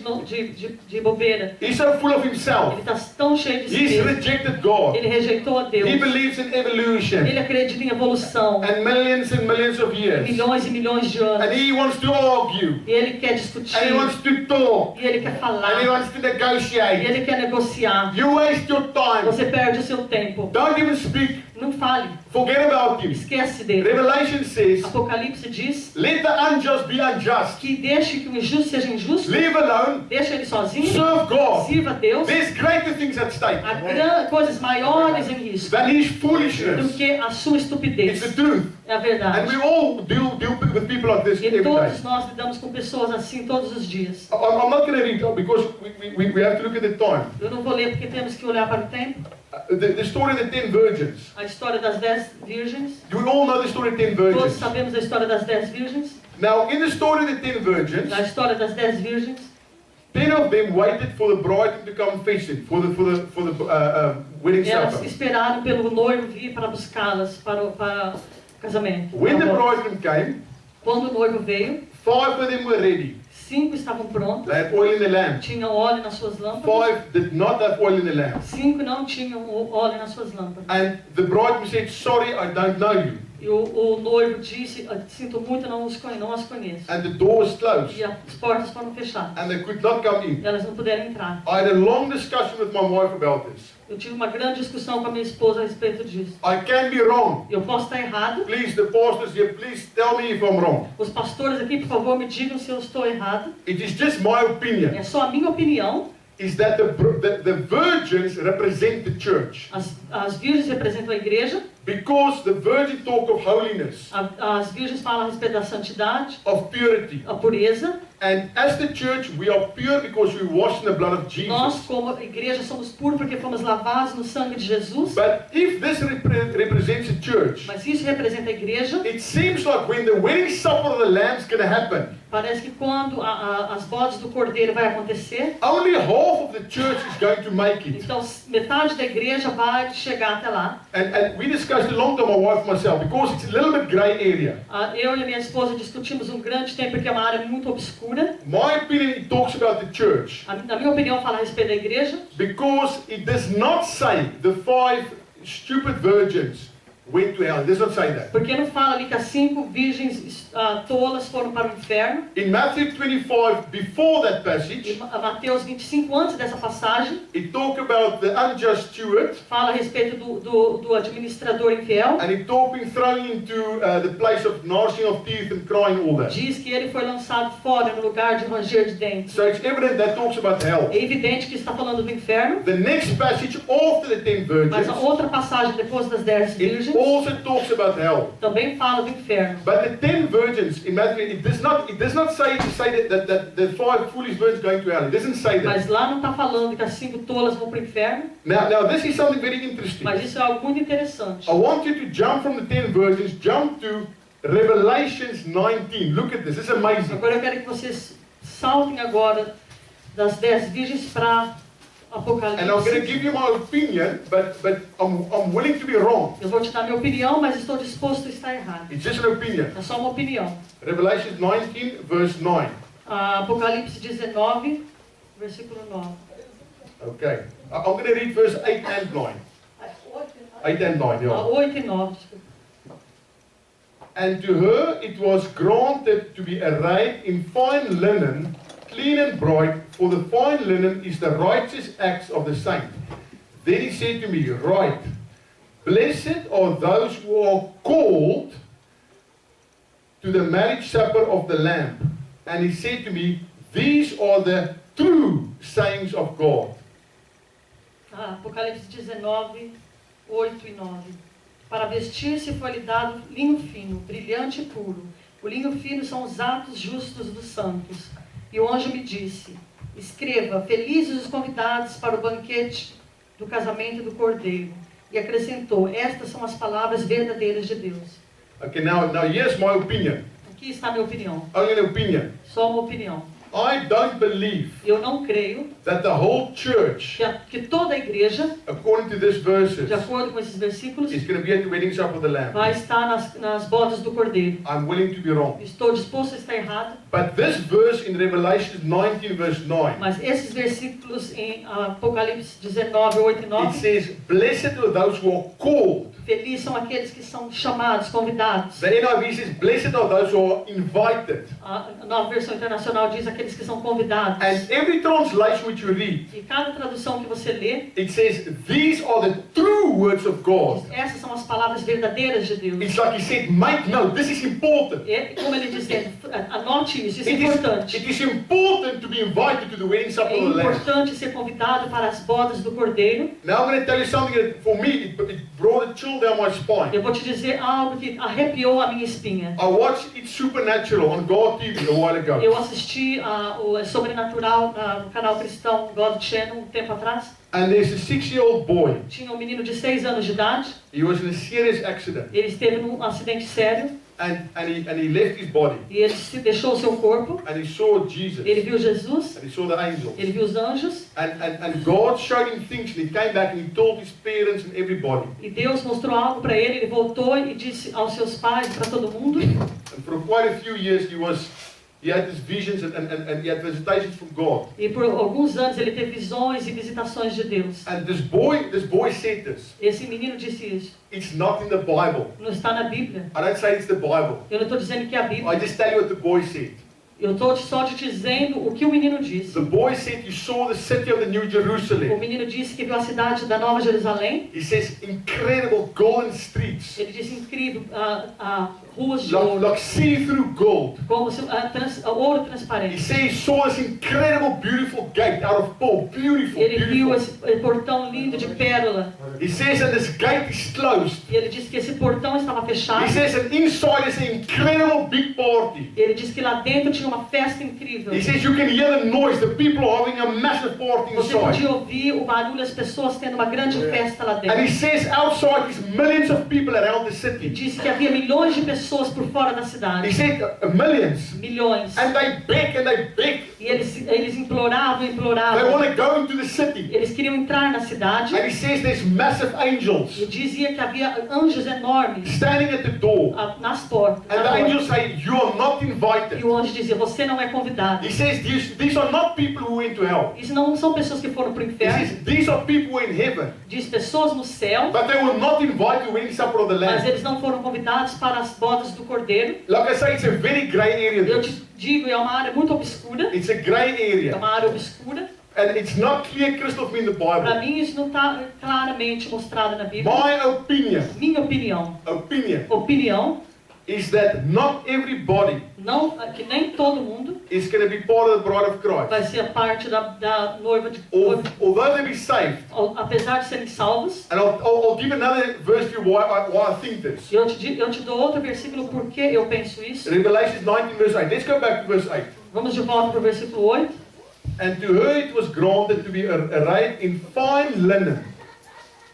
de bobeira. He's so full of Ele himself. está tão cheio de si He's mesmo. rejected God. Ele rejeitou a Deus. He believes in evolution Ele acredita em evolução. and millions of years. Milhões e milhões de And anos. he wants to argue. E ele quer discutir. And he wants to talk. E ele quer And he falar. wants to E negotiate. ele quer negociar. You waste your time. Você perde o seu tempo. Don't even speak. Não fale. Forget about him. Esquece dele. Revelation says, Apocalipse diz let the unjust be unjust. que deixe que o injusto seja injusto. Leave alone. Deixa ele sozinho. Serve God. Sirva a Deus. There's greater things at stake Há coisas maiores em risco than his do foolishness. que a sua It's the estupidez. truth. É a And verdade. we all deal with people like this E every day. todos nós lidamos com pessoas assim todos os dias. I'm not going to read because we have to look at the time. Eu não vou ler porque temos que olhar para o tempo. The story of the 10 virgins. A história das 10 virgens. Do we all know the story of 10 Todos virgins? sabemos a história das 10 virgens. Now, in the story of the 10 virgins, Na história das 10 virgens, 10 of them waited for the bride to come fishing for the wedding elas supper. esperaram pelo noivo vir para buscá-las para o casamento. When the bridegroom came, Quando o noivo veio, 5 of them were ready. 5 estavam prontos, They had oil in the lamp. tinham óleo nas suas lâmpadas. 5 did not have oil in the lamp. 5 não tinham óleo nas suas lâmpadas. And the bridegroom said, sorry, I don't know you. E o noivo disse, sinto muito, não as conheço. And the door was closed. E as portas foram fechadas. And they could not come in. Elas não puderam entrar. I had a long discussion with my wife about this. Eu tive uma grande discussão com a minha esposa a respeito disso. I can be wrong. Eu posso estar errado. Please, the pastors here, please tell me if I'm wrong. Os pastores aqui, por favor, me digam se eu estou errado. It is just my opinion. É só a minha opinião. Is that the virgins represent the church. As virgens representam a igreja. Because the virgin talk of holiness, As virgens falam a respeito da santidade, of purity. a pureza. And as the church, we are pure because we washed in the blood of Nós, Jesus. como igreja, somos puros porque fomos lavados no sangue de Jesus. But if this represents a church, Mas isso representa a igreja. it seems like when the wedding supper of the Lamb is going to happen, Parece que quando as bodas do Cordeiro vai acontecer, only half of the church is going to make it. então metade da igreja vai chegar até lá. And we discussed a long time, my wife and myself, because it's a little bit grey area. Eu e a minha esposa discutimos um grande tempo porque é uma área muito obscura. My opinion, it talks about the church. Na minha opinião, fala a respeito da igreja. Because it does not say the 5 stupid virgins went to hell. It does not say that. Porque não fala ali que as 5 virgens tolas foram para o inferno. In Matthew 25, before that Em passage, Mateus 25, antes dessa passagem, it talks about the unjust steward, fala a respeito do administrador infiel. and it talks being thrown into the place of gnashing of teeth and crying, all that. Diz que ele foi lançado fora no lugar de ranger de dentes. So it's evident that talks about hell. É evidente que está falando do inferno. The next passage after the 10 Mas a virgins, outra passagem depois das 10 it virgens also talks about hell. também fala do inferno. But the 10 virgins in Matthew, it does not say that the 5 foolish virgins going to hell. It doesn't say that. Mas lá não está falando que as 5 tolas vão para o inferno. Now this is something very interesting. Mas isso é algo muito interessante. I want you to jump from the 10 virgins, jump to Revelations 19. Look at this. This is amazing. Agora eu quero que vocês saltem agora das 10 virgens para And I'm going to Apocalipse. give you my opinion, but I'm willing to be wrong. Eu vou te dar minha opinião, mas estou disposto a estar errado. It's just an opinion. É só uma opinião. Revelations 19, verse 9. Apocalipse 19, versículo 9. Okay. I'm going to read verse 8 and 9. 8 and 9, yeah. 8 e 9. Desculpa. And to her it was granted to be arrayed in fine linen, clean and bright, for the fine linen is the righteous acts of the saint. Then he said to me, Write, blessed are those who are called to the marriage supper of the Lamb. And he said to me, These are the true sayings of God. Apocalipse 19, 8 e 9. Para vestir-se foi-lhe dado linho fino, brilhante e puro. O linho fino são os atos justos dos santos. E o anjo me disse, escreva, felizes os convidados para o banquete do casamento do Cordeiro. E acrescentou, estas são as palavras verdadeiras de Deus. Okay, now here's my opinion. Aqui está a minha opinião. Only an opinion. Só uma opinião. I don't believe Eu não creio that the whole church, que toda a igreja, according to these verses, de acordo com esses versículos, is going to be at the wedding supper of the Lamb. vai estar nas bodas do Cordeiro. I'm willing to be wrong. Estou disposto a estar errado, But this verse in Revelation 19 verse 9, mas esses versículos em Apocalipse 19, 8 e it 9, says, blessed are those who are called. felizes são aqueles que são chamados, convidados. The NIV says, blessed are those who are invited. A nova versão internacional diz aqueles que são convidados. And every translation which you read, E cada tradução que você lê, it says, these are the true words of God. essas são as palavras verdadeiras de Deus. It's like he said, make note, this is important. E como ele diz, anote isso é It importante. is important to be invited to the wedding supper É of the Lamb. importante ser convidado para as bodas do Cordeiro. Now I'm going to tell you something that for me, it brought a chill down my spine. Eu vou te dizer algo que arrepiou a minha espinha. I watched It's Supernatural on God TV a while ago. Eu assisti o Sobrenatural no canal cristão God Channel um tempo atrás. And there's a 6-year-old boy. Tinha um menino de 6 anos de idade. He was in a serious accident. Ele esteve num acidente sério And he left his body. e ele se deixou o seu corpo. And he saw Jesus. Ele viu Jesus, And he saw the angels. ele viu os anjos And God showed him things, and he came back and he told his parents and everybody. e Deus mostrou algo para ele. Ele voltou e disse aos seus pais, para todo mundo. And for quite a few years he had these visions and he had visitations from God. E por alguns anos ele teve visões e visitações de Deus. And this boy said this. Esse menino disse isso. It's not in the Bible. Não está na Bíblia. I don't say it's the Bible. Eu não estou dizendo que é a I Bíblia. just tell you what the boy said. Eu estou só te dizendo o que o menino disse. The boy said he saw the city of the New O Jerusalem. menino disse que viu a cidade da Nova Jerusalém. He says incredible golden streets. Ele disse incrível, ruas de ouro, Like see-through gold. como se, ouro He transparente. says he saw this incredible beautiful gate out of pearl. Beautiful, Ele viu beautiful. esse portão lindo de pérola. He says that this gate is closed. E ele disse que esse portão estava fechado. He says that inside is an incredible big party. Ele disse que lá dentro tinha uma festa incrível. He says you can hear the noise. The people are having a massive party Você podia inside. ouvir o barulho, as pessoas tendo uma grande festa lá And he dentro. says outside is millions of people around the E city. disse que havia milhões de pessoas por fora da He cidade. said millions. Milhões. And they beg. E eles imploravam, They imploravam. want to go into the city. Eles queriam entrar na cidade. And he says there's massive angels E dizia que havia anjos enormes standing at the door. nas portas. And the angels say, you are not invited. E o anjo dizia, você não é convidado. He says, these are not people who went to hell. Isso não são pessoas que foram para o He inferno. says, these are people who are in heaven. Diz pessoas no céu, But they were not invited to the wedding supper of the mas Lamb. eles não foram convidados para as bodas do Cordeiro. Like I say, it's a very grey area. Eu This. te digo, é uma área muito obscura. It's a grey É area. uma área obscura. And it's not clear crystal clear in the Para Bible. mim isso não está claramente mostrado na Bíblia. My opinion Minha opinião, is that not everybody não, que nem todo mundo is going to be part of the bride of Christ. vai ser parte da noiva de Although they be saved. apesar de serem salvos. And I'll give another verse to you why I think this. Eu te dou outro versículo porque eu penso isso. Revelation 19 verse 8. Let's go back to verse 8. Vamos de volta para o versículo 8. And to her it was granted to be arrayed in fine linen,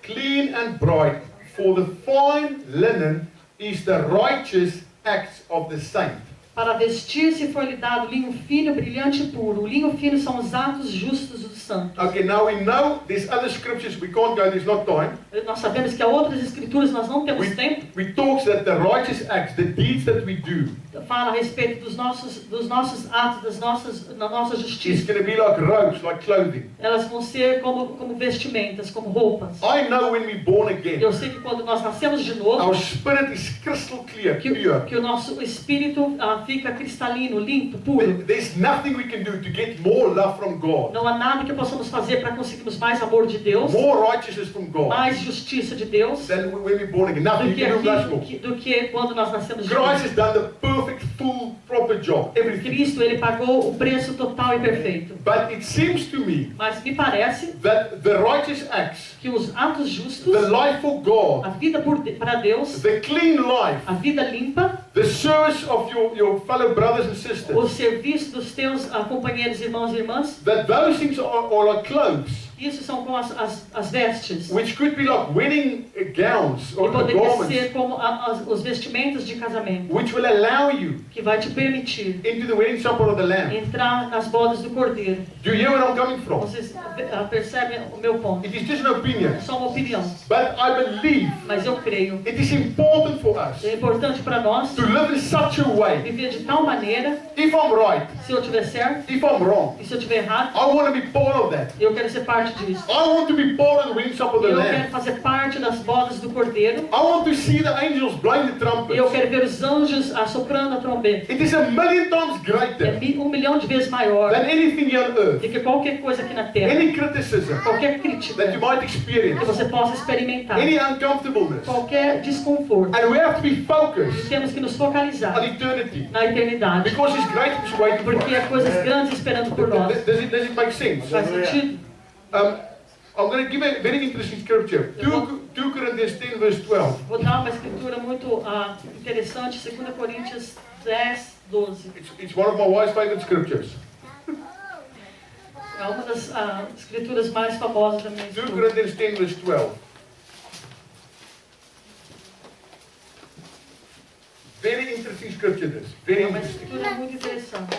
clean and bright, for the fine linen is the righteous acts of the saint. Para vestir-se foi-lhe dado linho fino, brilhante e puro. O linho fino são os atos justos dos santos. Okay, now we know there's other scriptures, we can't go, there's not time. Nós sabemos que há outras escrituras, nós não temos tempo. We talk that the righteous acts, the deeds that we do, Fala a respeito dos nossos atos, da nossa is justiça. going to be like robes, like clothing. Elas vão ser como vestimentas, como roupas. I know when we're born again, Eu sei que quando nós nascemos de our novo, spirit is crystal clear, que pure. o nosso espírito fica cristalino, limpo, puro. There's nothing we can do to get more love from God, Não há nada que possamos fazer para conseguirmos mais amor de Deus, more righteousness from God, mais justiça de Deus, than when we're born again. Nothing do you que, can do much aqui, more. do que quando nós nascemos de Christ novo. has done the perfect, full, proper job, everything. Cristo, ele pagou o preço total e perfeito. But it seems to me Mas me parece that the righteous acts, que os atos justos, the life for God, a vida para Deus, the clean life, a vida limpa, the service of your fellow brothers and sisters, o serviço dos teus companheiros, irmãos e irmãs, that those things are like clothes. Isso são como as vestes. which could be like wedding gowns E or poderia garments, ser como os vestimentos de casamento, which will allow you que vai te permitir into the wedding supper of the Lamb. entrar nas bodas do Cordeiro. Do you hear where I'm coming from? Vocês percebem o meu ponto? It is just an opinion, É só uma opinião, but I believe mas eu creio. it is important for us É importante para nós to live in such a way. viver de tal maneira, If I'm right, se eu estiver certo if I'm wrong, e se eu estiver errado, I want to be part of that. eu quero ser parte disso. I want to be part of the wedding supper of the Eu Lamb. quero fazer parte das bodas do Cordeiro. I want to see the angels blowing the E eu trumpets. quero ver os anjos assoprando a trombeta. It is a million times É greater 1.000.000 de vezes maior than anything here on earth, do que qualquer coisa aqui na Terra. any criticism Qualquer that you crítica might que experience, você possa experimentar. any uncomfortableness. Qualquer desconforto. And we have to be E focused temos que nos on focalizar eternity na eternidade. because His greatness is waiting for Porque há us. coisas grandes esperando por nós. Does it make sense? Faz sentido? I'm going to give a very interesting scripture. 2 Corinthians 10 verse 12. Vou dar uma escritura muito interessante, 2 Coríntios 10, 12. It's one of my wife's favorite scriptures. É uma das escrituras mais famosas da minha 2 escritura. Corinthians 10 verse 12. Very interesting scripture this. Very É uma interesting. escritura muito interessante.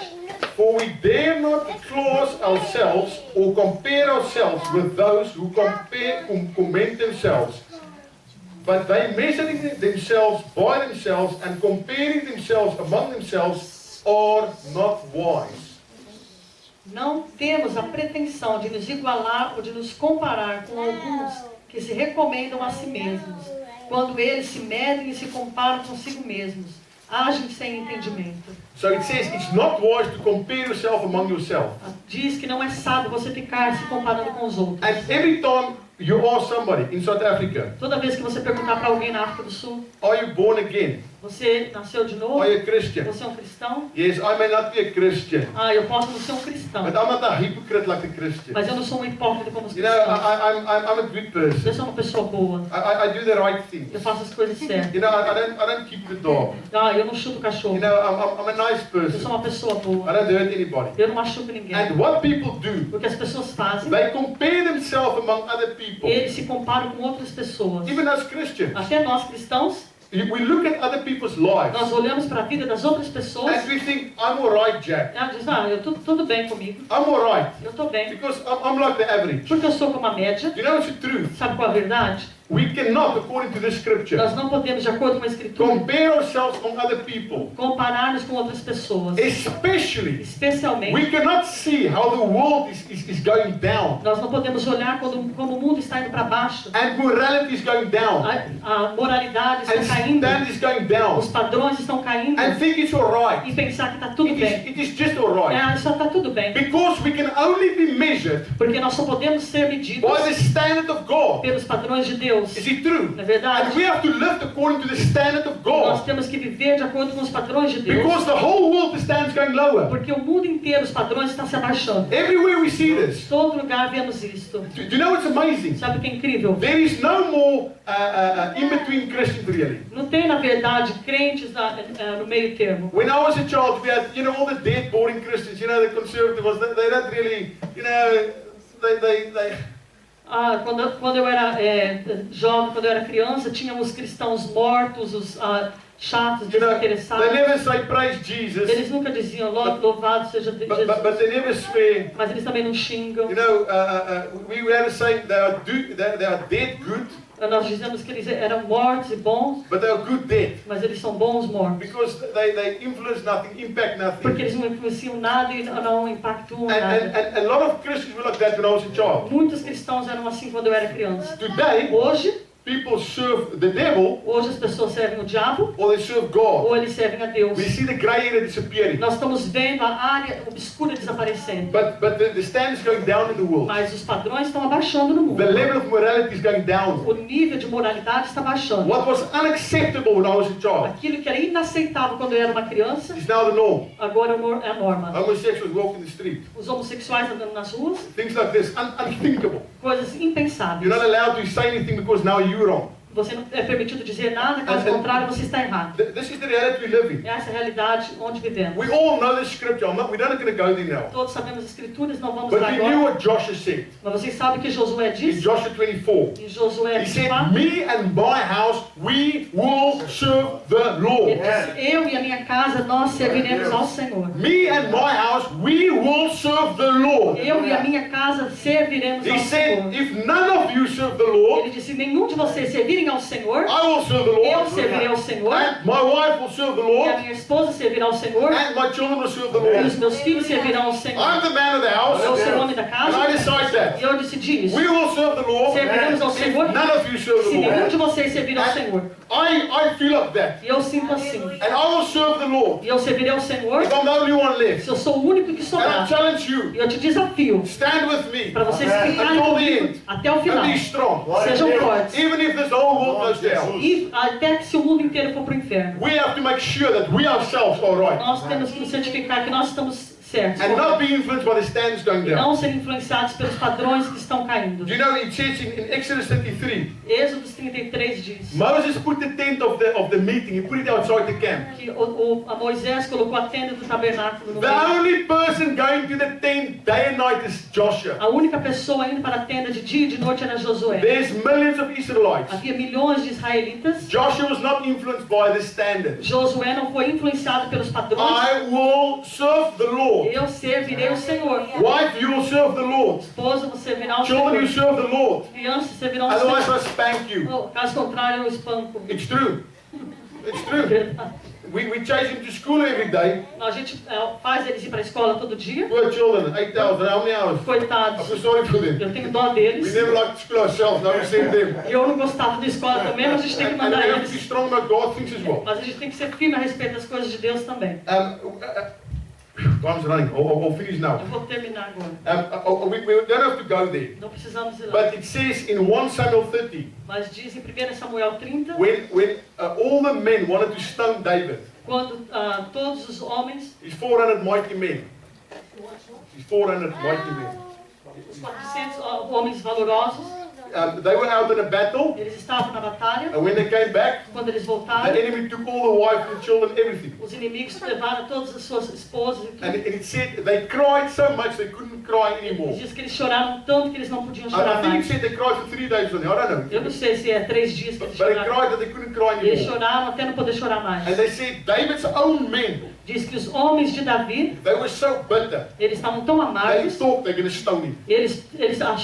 For we dare not class ourselves or compare ourselves with those who commend themselves. But they measuring themselves by themselves and comparing themselves among themselves are not wise. Não temos a pretensão de nos igualar ou de nos comparar com alguns que se recomendam a si mesmos, quando eles se medem e se comparam consigo mesmos, agem sem entendimento. So it says it's not wise to compare yourself among yourself. Diz que não é sábio você ficar se comparando com os outros. And every time you ask somebody in South Africa, Toda vez que você perguntar para alguém na África do Sul, are you born again? você nasceu de novo? Are you a Christian? Você é um cristão? Yes, I may not be a Christian, Eu posso não ser um cristão, but I'm not a hypocrite like the Christian. mas eu não sou um hipócrita como os You know, cristãos. I'm a good person. Eu sou uma pessoa boa. I do the right things. Eu faço as coisas certas. You know, I don't keep the dog. Eu não chuto cachorro. You know, I'm a nice Eu sou person. uma pessoa I boa. don't hurt anybody. Eu não machuco ninguém. And what people do, O que as pessoas fazem, they compare themselves among other people. eles se comparam com outras pessoas. Even as Christians, Até nós cristãos, we look at other people's lives nós olhamos para a vida das outras pessoas and we think, I'm alright, Jack. e ela diz, tudo bem comigo, I'm alright. eu estou bem. Because I'm like the average. Porque eu sou como a média. You know it's the truth. Sabe qual é a verdade? We cannot, according to this scripture, Nós não podemos, de acordo com a Escritura, compare ourselves among other people. comparar-nos com outras pessoas. Especially, Especialmente, we cannot see how the world is going down. nós não podemos olhar como o mundo está indo para baixo. And morality is going down. A moralidade está And caindo. standard is going down. Os padrões estão caindo. And think it's alright. E pensar que está tudo bem. It is just alright. Só está tudo bem. Because we can only be measured Porque nós só podemos ser medidos by the standard of God. pelos padrões de Deus. Is it true? Não é verdade? And we have to live according to the standard of Nós God. temos que viver de acordo com os padrões de Deus. Because the whole world, the standard is going lower. Porque o mundo inteiro, os padrões estão se abaixando. Everywhere we see this. Em todo lugar vemos isto. Do you know what's amazing? Sabe o que é incrível? There is no more in-between Christians really. Não tem, na verdade, crentes no meio termo. When I was a child, we had, all the dead, boring Christians, the conservative ones, they don't really, they Quando eu era jovem, quando eu era criança, tínhamos os cristãos mortos, os chatos, desinteressados. they never say praise Jesus, Eles nunca diziam louvado seja but Jesus, they never swear. mas eles também não xingam. We had to say they are dead good, Nós dizemos que eles eram mortos e bons, but they are good dead. mas eles são bons mortos. Because they influence nothing, impact Porque nothing. eles não influenciam nada e não impactuam nada. And a lot of Christians were like that when I was a child. Muitos cristãos eram assim quando eu era criança. Today, Hoje people serve the devil Hoje as pessoas servem o diabo or they serve God. ou eles servem a Deus. We see the grey area disappearing. Nós estamos vendo a área obscura desaparecendo. But the standard is going down in the world. Mas os padrões estão abaixando no The mundo. level of morality is going down. O nível de moralidade está baixando. What was unacceptable when I was a child Aquilo que era inaceitável quando eu era uma criança, is now the norm. agora é a norma. Homosexuals walking the street. Os homossexuais andando nas ruas, Things like this, unthinkable. coisas impensáveis. You're not allowed to say anything because now you're wrong. Você não é permitido dizer nada, caso contrário, você está errado. This is the reality we live in. Essa é a realidade onde vivemos. We all know the scripture. We're not going to go there now. Todos sabemos as escrituras, não vamos But lá we knew agora. what Joshua said Mas vocês sabem o que Josué in disse? Joshua 24. Em Josué He said, 24, me and my house, we will serve the Lord. ele disse, eu e a minha casa, nós serviremos ao Senhor. Me and my house, we will serve the Lord. Eu e a minha casa serviremos He ao said, Senhor. if none of you serve the Lord, Ele disse, nenhum de vocês servirem ao Senhor, I will serve the eu Lord. servirei ao Senhor, And my wife will serve the e a Lord. minha esposa servirá ao Senhor, And my children will serve the e Lord. os meus filhos servirão ao Senhor. I'm the man of the Eu sou o house. homem da And I casa, decide that. e eu decidi isso. We will serve the Lord. Serviremos ao If Senhor, none of you serve se the nenhum Lord. de vocês servir ao Senhor. I feel like that. E eu sinto assim. And I will serve the Lord. E eu servirei ao Senhor, If I'm the only one left. se eu sou o único que And I sobrar. challenge you. E eu te desafio Stand with me. para vocês ficarem Until the comigo end. até o final. And be strong. Sejam fortes. Even if this whole world goes down. E até que se o mundo inteiro for para o inferno. We have to make sure that we ourselves are right. Nós temos que nos certificar que nós estamos certos. And not be influenced by the standards going E down. não ser influenciados pelos padrões que estão caindo. Do you know it says in Exodus 33, Êxodo 33 diz Moses put the tent of the meeting, he put it outside the camp. que a Moisés colocou a tenda do tabernáculo no The meio. only person going to the tent day and night is Joshua. A única pessoa indo para a tenda de dia e de noite era Josué. There's millions of Israelites. Havia milhões de israelitas. Joshua was not influenced by the standards. Josué não foi influenciado pelos padrões. I will serve the Lord. Eu servirei o Senhor. Wife, you will serve the Lord. Esposa, você servirá ao Children, you Senhor. serve the Lord. Crianças servirão ao Otherwise, Senhor. I spank you. Oh, caso contrário, eu espanco. It's true. It's true. Verdade. We chase him to school every day. A gente faz eles ir para a escola todo dia. Poor children, 8,000, how many hours? I Coitados. feel sorry for them. Eu tenho dó We deles. never liked school ourselves, now we send them. Eu não gostava da escola também, mas a gente tem que And mandar we have to be eles. strong like God thinks as well. Mas a gente tem que ser firme a respeito das coisas de Deus também. Time's running. I'll finish now. Eu vou terminar agora. We don't have to go there. Não precisamos ir lá. But it says in 1 Samuel 30, Mas diz em 1 Samuel 30, when all the men wanted to stone David, quando todos os homens, his 400 mighty men, his 400 mighty men, os 400 homens valorosos, they were out in a battle, eles estavam na batalha. and when they came back, Quando eles the voltaram, enemy took all the wives and children, everything. os inimigos levaram todas as suas esposas. And it said they cried so much they couldn't cry anymore. Diz que eles choraram tanto que eles não podiam I chorar think it mais. said they cried for 3 days on it. I don't Eu know. não sei se é 3 dias que eles But they choraram. cried that they couldn't cry Eles anymore. choraram até não poder chorar mais. And they said David's own men, Diz que os homens de Davi, they were so bitter. eles estavam tão They amargos, thought they're going to stone him. eles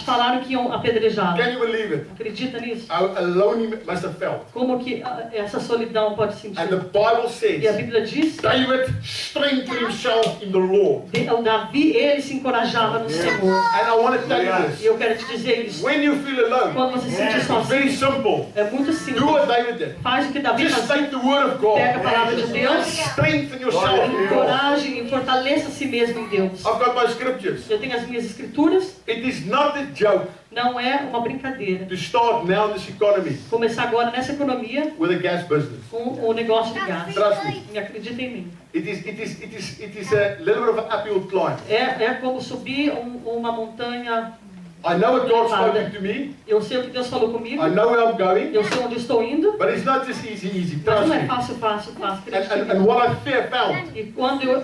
falaram que iam apedrejá-lo. Can you believe it? Acredita nisso? How alone he must have felt. Como que essa solidão pode sentir? And the Bible E a says Bíblia diz, David strengthened himself in the Lord. o Davi, ele se encorajava no Senhor. And I want to tell you E this. eu quero te dizer isso. When you feel alone, Quando você se sentir it's very sozinho, simple. é muito Do what simples. David did. Faz o que Davi Just fazia. take the word of God. Pega a palavra de Deus, Strengthen yourself in God. encoraje e fortaleça a si mesmo em Deus. I've got my scriptures. Eu tenho as minhas escrituras, It is not a joke não é uma brincadeira. to start now this economy Começar agora nessa economia with a gas business. com o negócio de gás. Trust me. E acredita em mim. It is a little bit of an uphill climb. É como subir uma montanha. I know what God's spoken to me. Eu sei o que Deus falou comigo. I know where I'm going. Eu sei onde estou indo. But it's not just easy. Mas Trust não é me. fácil. Acredita em And mim. what I found, E quando eu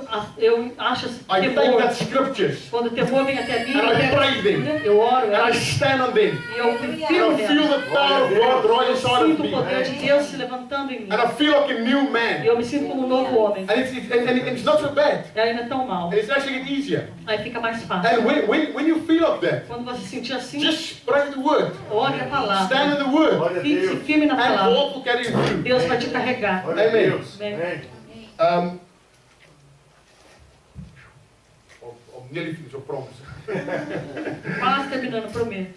acho I take temor, that scriptures quando o temor vem até mim, and I pray them. eu oro, and I stand on them. e eu me And firmo I feel nela. the power of God right Eu inside of sinto o me. poder de Deus se levantando em mim. And I feel like a new E man. eu me sinto como um novo homem. And it's not so bad. E aí não é tão mal. And it's actually getting easier. Aí fica mais fácil. And when you feel like that, Quando você sentir assim, just pray the word. ore a palavra. Stand in the word. Fique firme na And palavra. God will carry you through. Deus vai te carregar. Amen. Amém. I'm nearly finished, I promise. Quase terminando, prometo.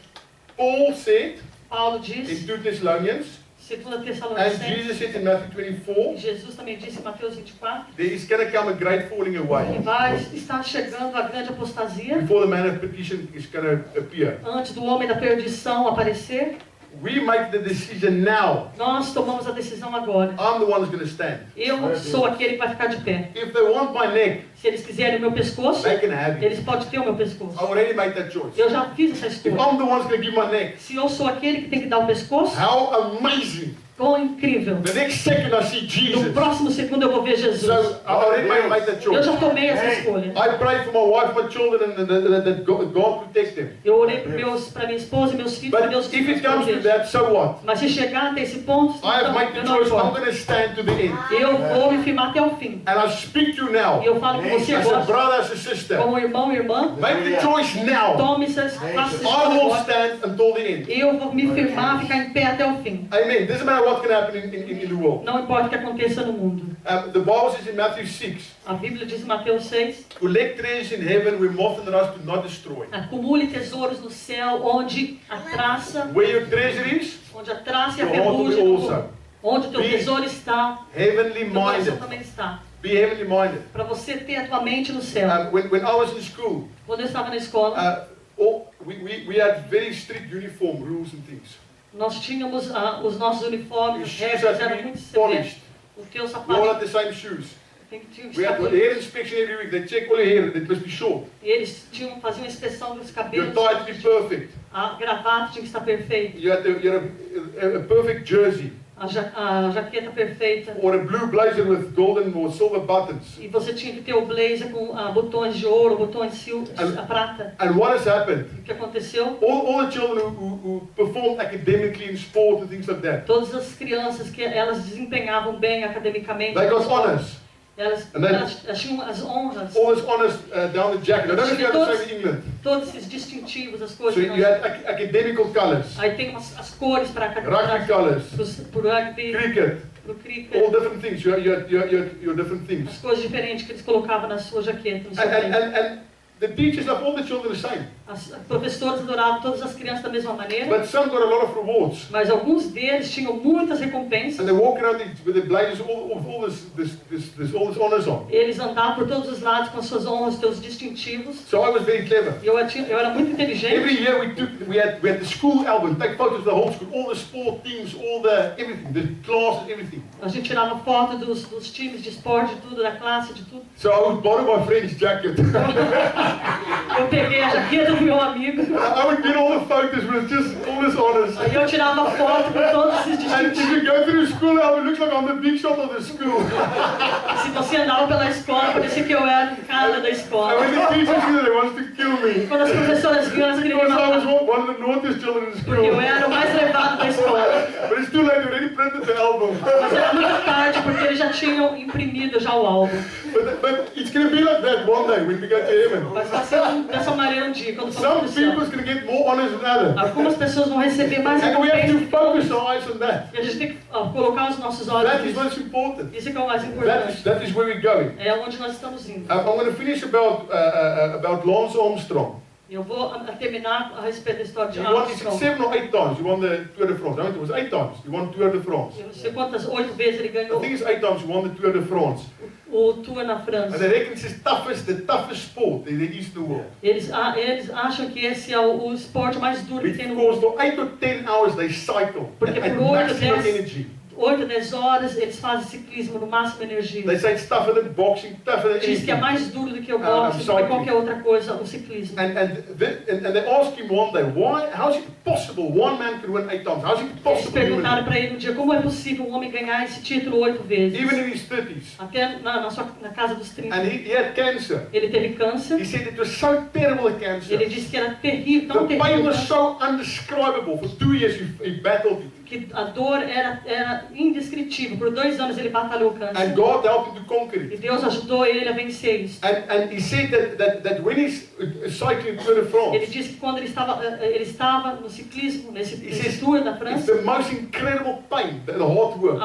Paul said Paulo in diz, 2 Thessalonians, 2 and Tessalonicenses, Jesus said in Matthew 24, Jesus também disse em Mateus 24, there is going to come a great falling que away vai estar chegando a grande apostasia before the man of perdition is going to appear. antes do homem da perdição aparecer. We make the decision now. Nós tomamos a decisão agora. I'm the one who's going to stand. Eu sou aquele que vai ficar de pé. If they want my neck, Se eles quiserem o meu pescoço, they can have it. eles podem ter o meu pescoço. I already made that choice. Eu já fiz essa If escolha. I'm the one who's going to give my neck, Se eu sou aquele que tem que dar o pescoço, how amazing. quão incrível. The next second I see No Jesus. próximo segundo eu vou ver Jesus. So I already made that Eu choice. já tomei essa escolha. I pray for my wife, my children, and that God protect them. Eu orei para minha esposa e meus filhos, But para Deus if it nos comes to proteja. that, so what? Mas se chegar até esse ponto, I have então, made the eu não choice. I'm importo. going to stand to the end. Eu vou me firmar até o fim. And I speak to you now, E eu falo com você as a agora, brother, as a sister. como irmão e irmã, Make the choice now. tome essas faça I will agora. stand until the end. Eu vou me firmar, ficar em pé até o fim. Amen. Doesn't matter what's going to happen in the world. Não importa o que aconteça no mundo. The Bible says in Matthew 6, A Bíblia diz em Mateus 6, collect treasures in heaven where moth and rust do not destroy. acumule tesouros no céu, onde a traça, Where your treasure is, onde a traça e a your heart will be ferrugem, also. onde o teu Be tesouro está, Heavenly o teu coração minded. também está. Be heavenly minded. Para você ter a tua mente no céu. When I was in school, Quando eu estava na escola, we had very strict uniform rules and things. nós tínhamos os nossos uniformes, as Os shoes regras had eram to muito be severas. polished. O teu We all sapato had the same shoes. tem que tinha que We had estar hair inspection every week. They check all your hair. It must be short. Eles faziam a inspeção dos Your cabelos. tie had to be perfect. A gravata tinha que estar perfeita. You had a perfect jersey A jaqueta perfeita. or a blue blazer with golden or silver buttons. E você tinha que ter o blazer com botões de ouro, botões de a prata. And what has happened? O que aconteceu? All the children who performed academically in sport and things like that, Todas as crianças que elas desempenhavam bem academicamente, they got honors. elas tinham as honras, All this honors down the jacket. I don't know if you have the same in England. todos esses distintivos, as So coisas. you had academical colors, Aí tem as cores para rugby colors, o rugby, cricket, para o all cricket, different things. You had your different as things. coisas diferentes que eles colocavam na sua jaqueta. No seu And, blazer. and the teachers love all the children the same. As professoras adoravam todas as crianças da mesma maneira, But some got a lot of rewards. mas alguns deles tinham muitas recompensas. And they walk around with the blazers, all this honors on. Eles andavam por todos os lados com as suas honras, seus distintivos. So I was very clever. E eu era muito inteligente. Every year we had the school album, take photos of the whole school, all the sport teams, all the everything, the classes, everything. A gente tirava foto dos times de esporte, de tudo, da classe, de tudo. So I would borrow my friend's jacket. Eu peguei a jaqueta do meu amigo. I would get all the photos with just all this honors. Aí eu tirava foto com todos esses And if distintivos. you go through school album, it looks like I'm the big shot of the school. Se você andava pela escola, parecia que eu era o cara da And escola. when the teachers knew, they wanted to kill me. Quando as professoras viam, elas queriam me Because I was matar. one of the naughtiest children in Porque eu school. era o mais levado da escola. But it's too late, we already printed the album. Mas era muito tarde, porque eles já tinham imprimido já o álbum. But it's going to be like that one day when we go to heaven. Mas vai ser dessa maneira um dia, quando for Some pro céu. people's going to get more honors than others. Algumas pessoas vão receber mais And we have recompensas to que focus outras. our eyes on that. E a gente tem que colocar os nossos olhos That is nisso. what's important. Isso é que é o mais importante. That is where we're going. É onde nós estamos indo. I'm going to finish about Lance Armstrong. Eu vou terminar a respeito da história de He won it Armstrong. 7 or 8 times. He won the Tour de France. No, it was 8 times. He won Tour de France. Eu não sei quantas, 8 vezes ele I ganhou think it's 8 times he won the Tour de France. o Tour na And França. they reckon it's the toughest sport there is in the world. Eles acham que esse é o esporte mais duro que tem no Because mundo. for 8 or 10 hours they cycle Porque at por 8 a maximum 10 energy. 8 a 10 horas eles fazem ciclismo no máximo energia. They say it's tougher than boxing, tougher than Diz que é anything. mais duro do que o I'm boxe, do que sorry. qualquer outra coisa, o ciclismo. And they asked him one day, how is it possible one man can win 8 times? How is it Eles possible? to win perguntaram it? para ele um dia como é possível um homem ganhar esse título 8 vezes. Even in his 30s. Até na casa dos 30. And he had cancer. Ele teve câncer. He said it was so terrible, the cancer. Ele disse que era terrível, The tão pain terrível, was so undescribable. For 2 years he battled it. que a dor era indescritível. Por 2 anos ele batalhou o And câncer. God helped him to conquer E it. Deus ajudou ele a vencer isso. And he said that when he's cycling Tour de Ele France, disse que quando ele estava no ciclismo, nesse says tour da it's França, the most incredible pain, the hard work.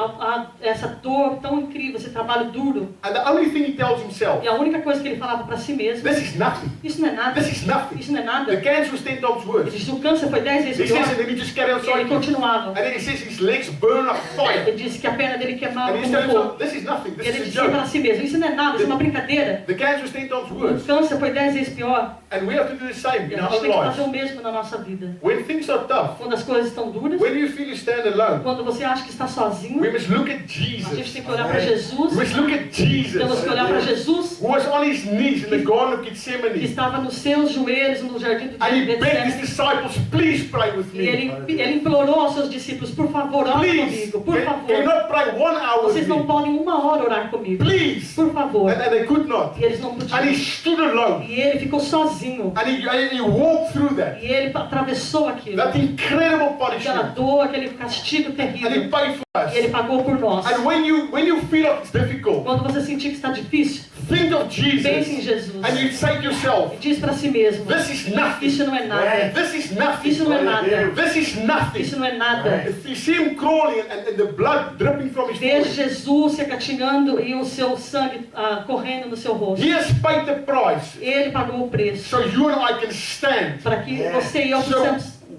essa dor tão incrível, esse trabalho duro. And the only thing he tells himself, E a única coisa que ele falava para si mesmo, this is nothing. isso não é nada, This is nothing. isso não é The nada. cancer was 10 times Ele worse. disse o câncer foi 10 He vezes says, pior. and then he just carried on E ele cycling. continuava. And then he says his legs burn like fire. Ele disse que a perna dele queimava And he's como telling fogo. himself, this is nothing. E This ele is a dizia para joke. si mesmo, isso não é nada, isso é uma brincadeira. The cancer was 10 times O worse. câncer foi 10 vezes pior. And we have to do the same E in a our gente own tem que fazer o lives. mesmo na nossa vida. When things are tough, Quando as coisas estão duras, when you feel you stand alone, quando você acha que está sozinho, we must look at a gente Jesus. tem que olhar para Jesus. We must look at Jesus, Temos que olhar para Jesus, who was on his knees in the Garden of que Gethsemane. estava nos seus joelhos no jardim do And he begged his Getsemane. disciples, please pray with E me. ele implorou aos seus discípulos, por favor, orem Please, comigo, por can favor. you not pray 1 hour with Vocês não me? podem 1 hora orar comigo, Please. por favor. And they could not. E eles não And podiam. he stood alone. E ele ficou sozinho. And he walked through that. E ele atravessou aquilo. That incredible Aquela punishment. dor, aquele castigo And he terrível. paid for E ele us. pagou por nós. And when you feel like it's difficult, Quando você sentir que está difícil, think of pense em Jesus. Jesus. And you say to E yourself, diz para si mesmo, this is nothing. isso não é nada. This is nothing. Isso não é nada. This is nothing. Isso não é nada. If you see him crawling and the blood dripping from his Veja forehead, Jesus se acatinhando e o seu sangue correndo no seu rosto. he has paid the price Ele pagou o preço so you and I can stand. para que você e eu So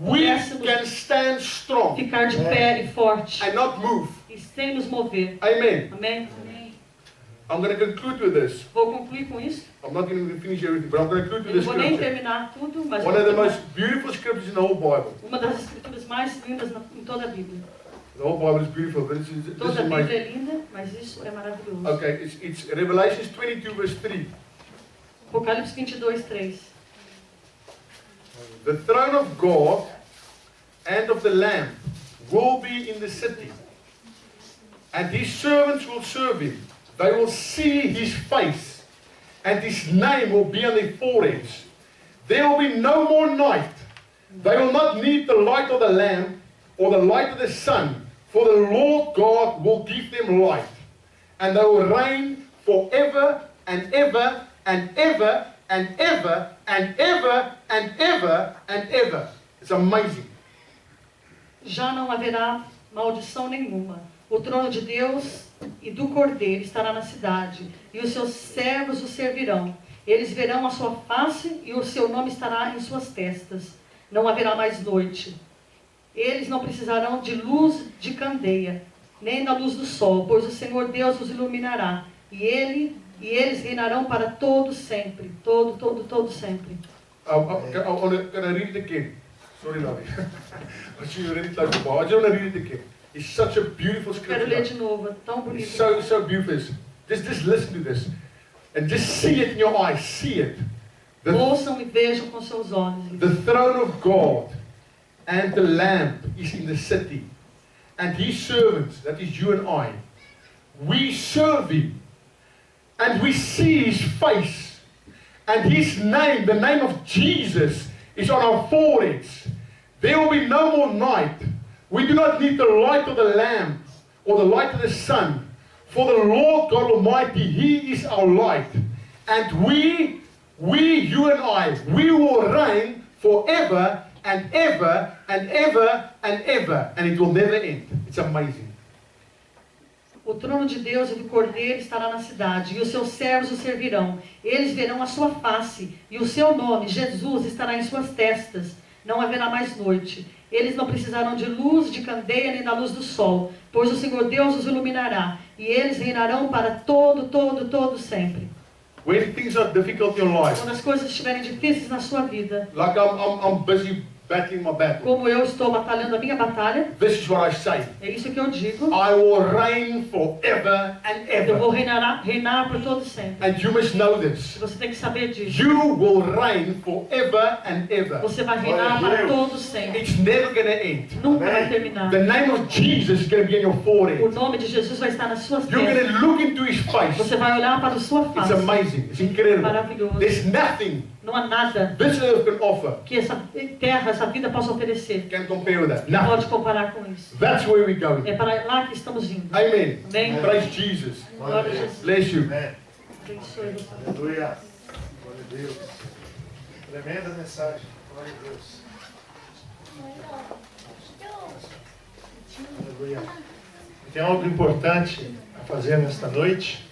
we pudéssemos can stand strong ficar de pé e forte and not move. e sem nos mover. Amen. Amém? I'm going to conclude with this. Vou concluir com isso. I'm not going to finish everything, but I'm going to conclude Eu with não this vou nem scripture. terminar tudo, mas One of the most beautiful scriptures in the whole Bible. uma das escrituras mais lindas em toda a Bíblia. The whole Bible is beautiful, but this is Toda a Bíblia amazing. é linda, mas isso é maravilhoso. Okay, it's Revelations 22 verse 3. Apocalipse 22:3. The throne of God and of the Lamb will be in the city, and his servants will serve him. They will see his face, and his name will be on their foreheads. There will be no more night. They will not need the light of the lamp or the light of the sun, for the Lord God will give them light, and they will reign forever and ever and ever and ever and ever and ever and ever. It's amazing. Já não haverá maldição nenhuma. O trono de Deus e do Cordeiro estará na cidade, e os seus servos o servirão. Eles verão a sua face, e o seu nome estará em suas testas. Não haverá mais noite. Eles não precisarão de luz de candeia, nem da luz do sol, pois o Senhor Deus os iluminará. E eles reinarão para todo sempre. Todo sempre. I'm going to read it again. Sorry, Lavi. I see you already close the bar. I just want to read it again. It's such a beautiful Quero ler scripture. de novo, é tão It's bonito. so beautiful. Just listen to this. And just see it in your eyes. See it. The, Ouçam e vejam com seus olhos. the throne of God and the Lamb is in the city. And his servants, that is you and I, we serve him. And we see his face. And his name, the name of Jesus, is on our foreheads. There will be no more night. We do not need the light of the lamp or the light of the sun. For the Lord God Almighty, he is our light. And we, you and I, we will reign forever and ever and ever and ever. And it will never end. It's amazing. O trono de Deus e do Cordeiro estará na cidade, e os seus servos o servirão. Eles verão a sua face, e o seu nome, Jesus, estará em suas testas. Não haverá mais noite. Eles não precisarão de luz de candeia nem da luz do sol, pois o Senhor Deus os iluminará, e eles reinarão para todo sempre. When things are difficult in your life, Quando as coisas estiverem difíceis na sua vida, like I'm busy battling my battle, como eu estou batalhando a minha batalha, this is what I say. é isso que eu digo. I will reign forever and Eu vou ever. reinar por todo sempre. And you must know this. Você tem que saber disso. You will reign forever and ever. Você vai reinar para todo sempre. It's never going to end. Nunca vai terminar. The name of Jesus is going to be in your O forehead. nome de Jesus vai estar nas suas You're going testas. to look into his face. Você vai olhar para a sua It's face. amazing. It's incredible. Maravilhoso. There's nothing Não há nada this earth can offer que essa terra, essa vida possa oferecer. can compare with that. Não Nothing. pode comparar com isso. That's where we're going. É para lá que estamos indo. Amen. Amém? Praise Jesus. Glória a Jesus. Bless you. Amém. Abençoe você. Aleluia. Glória a Deus. Tremenda mensagem. Glória a Deus. Aleluia. Tem algo importante a fazer nesta noite.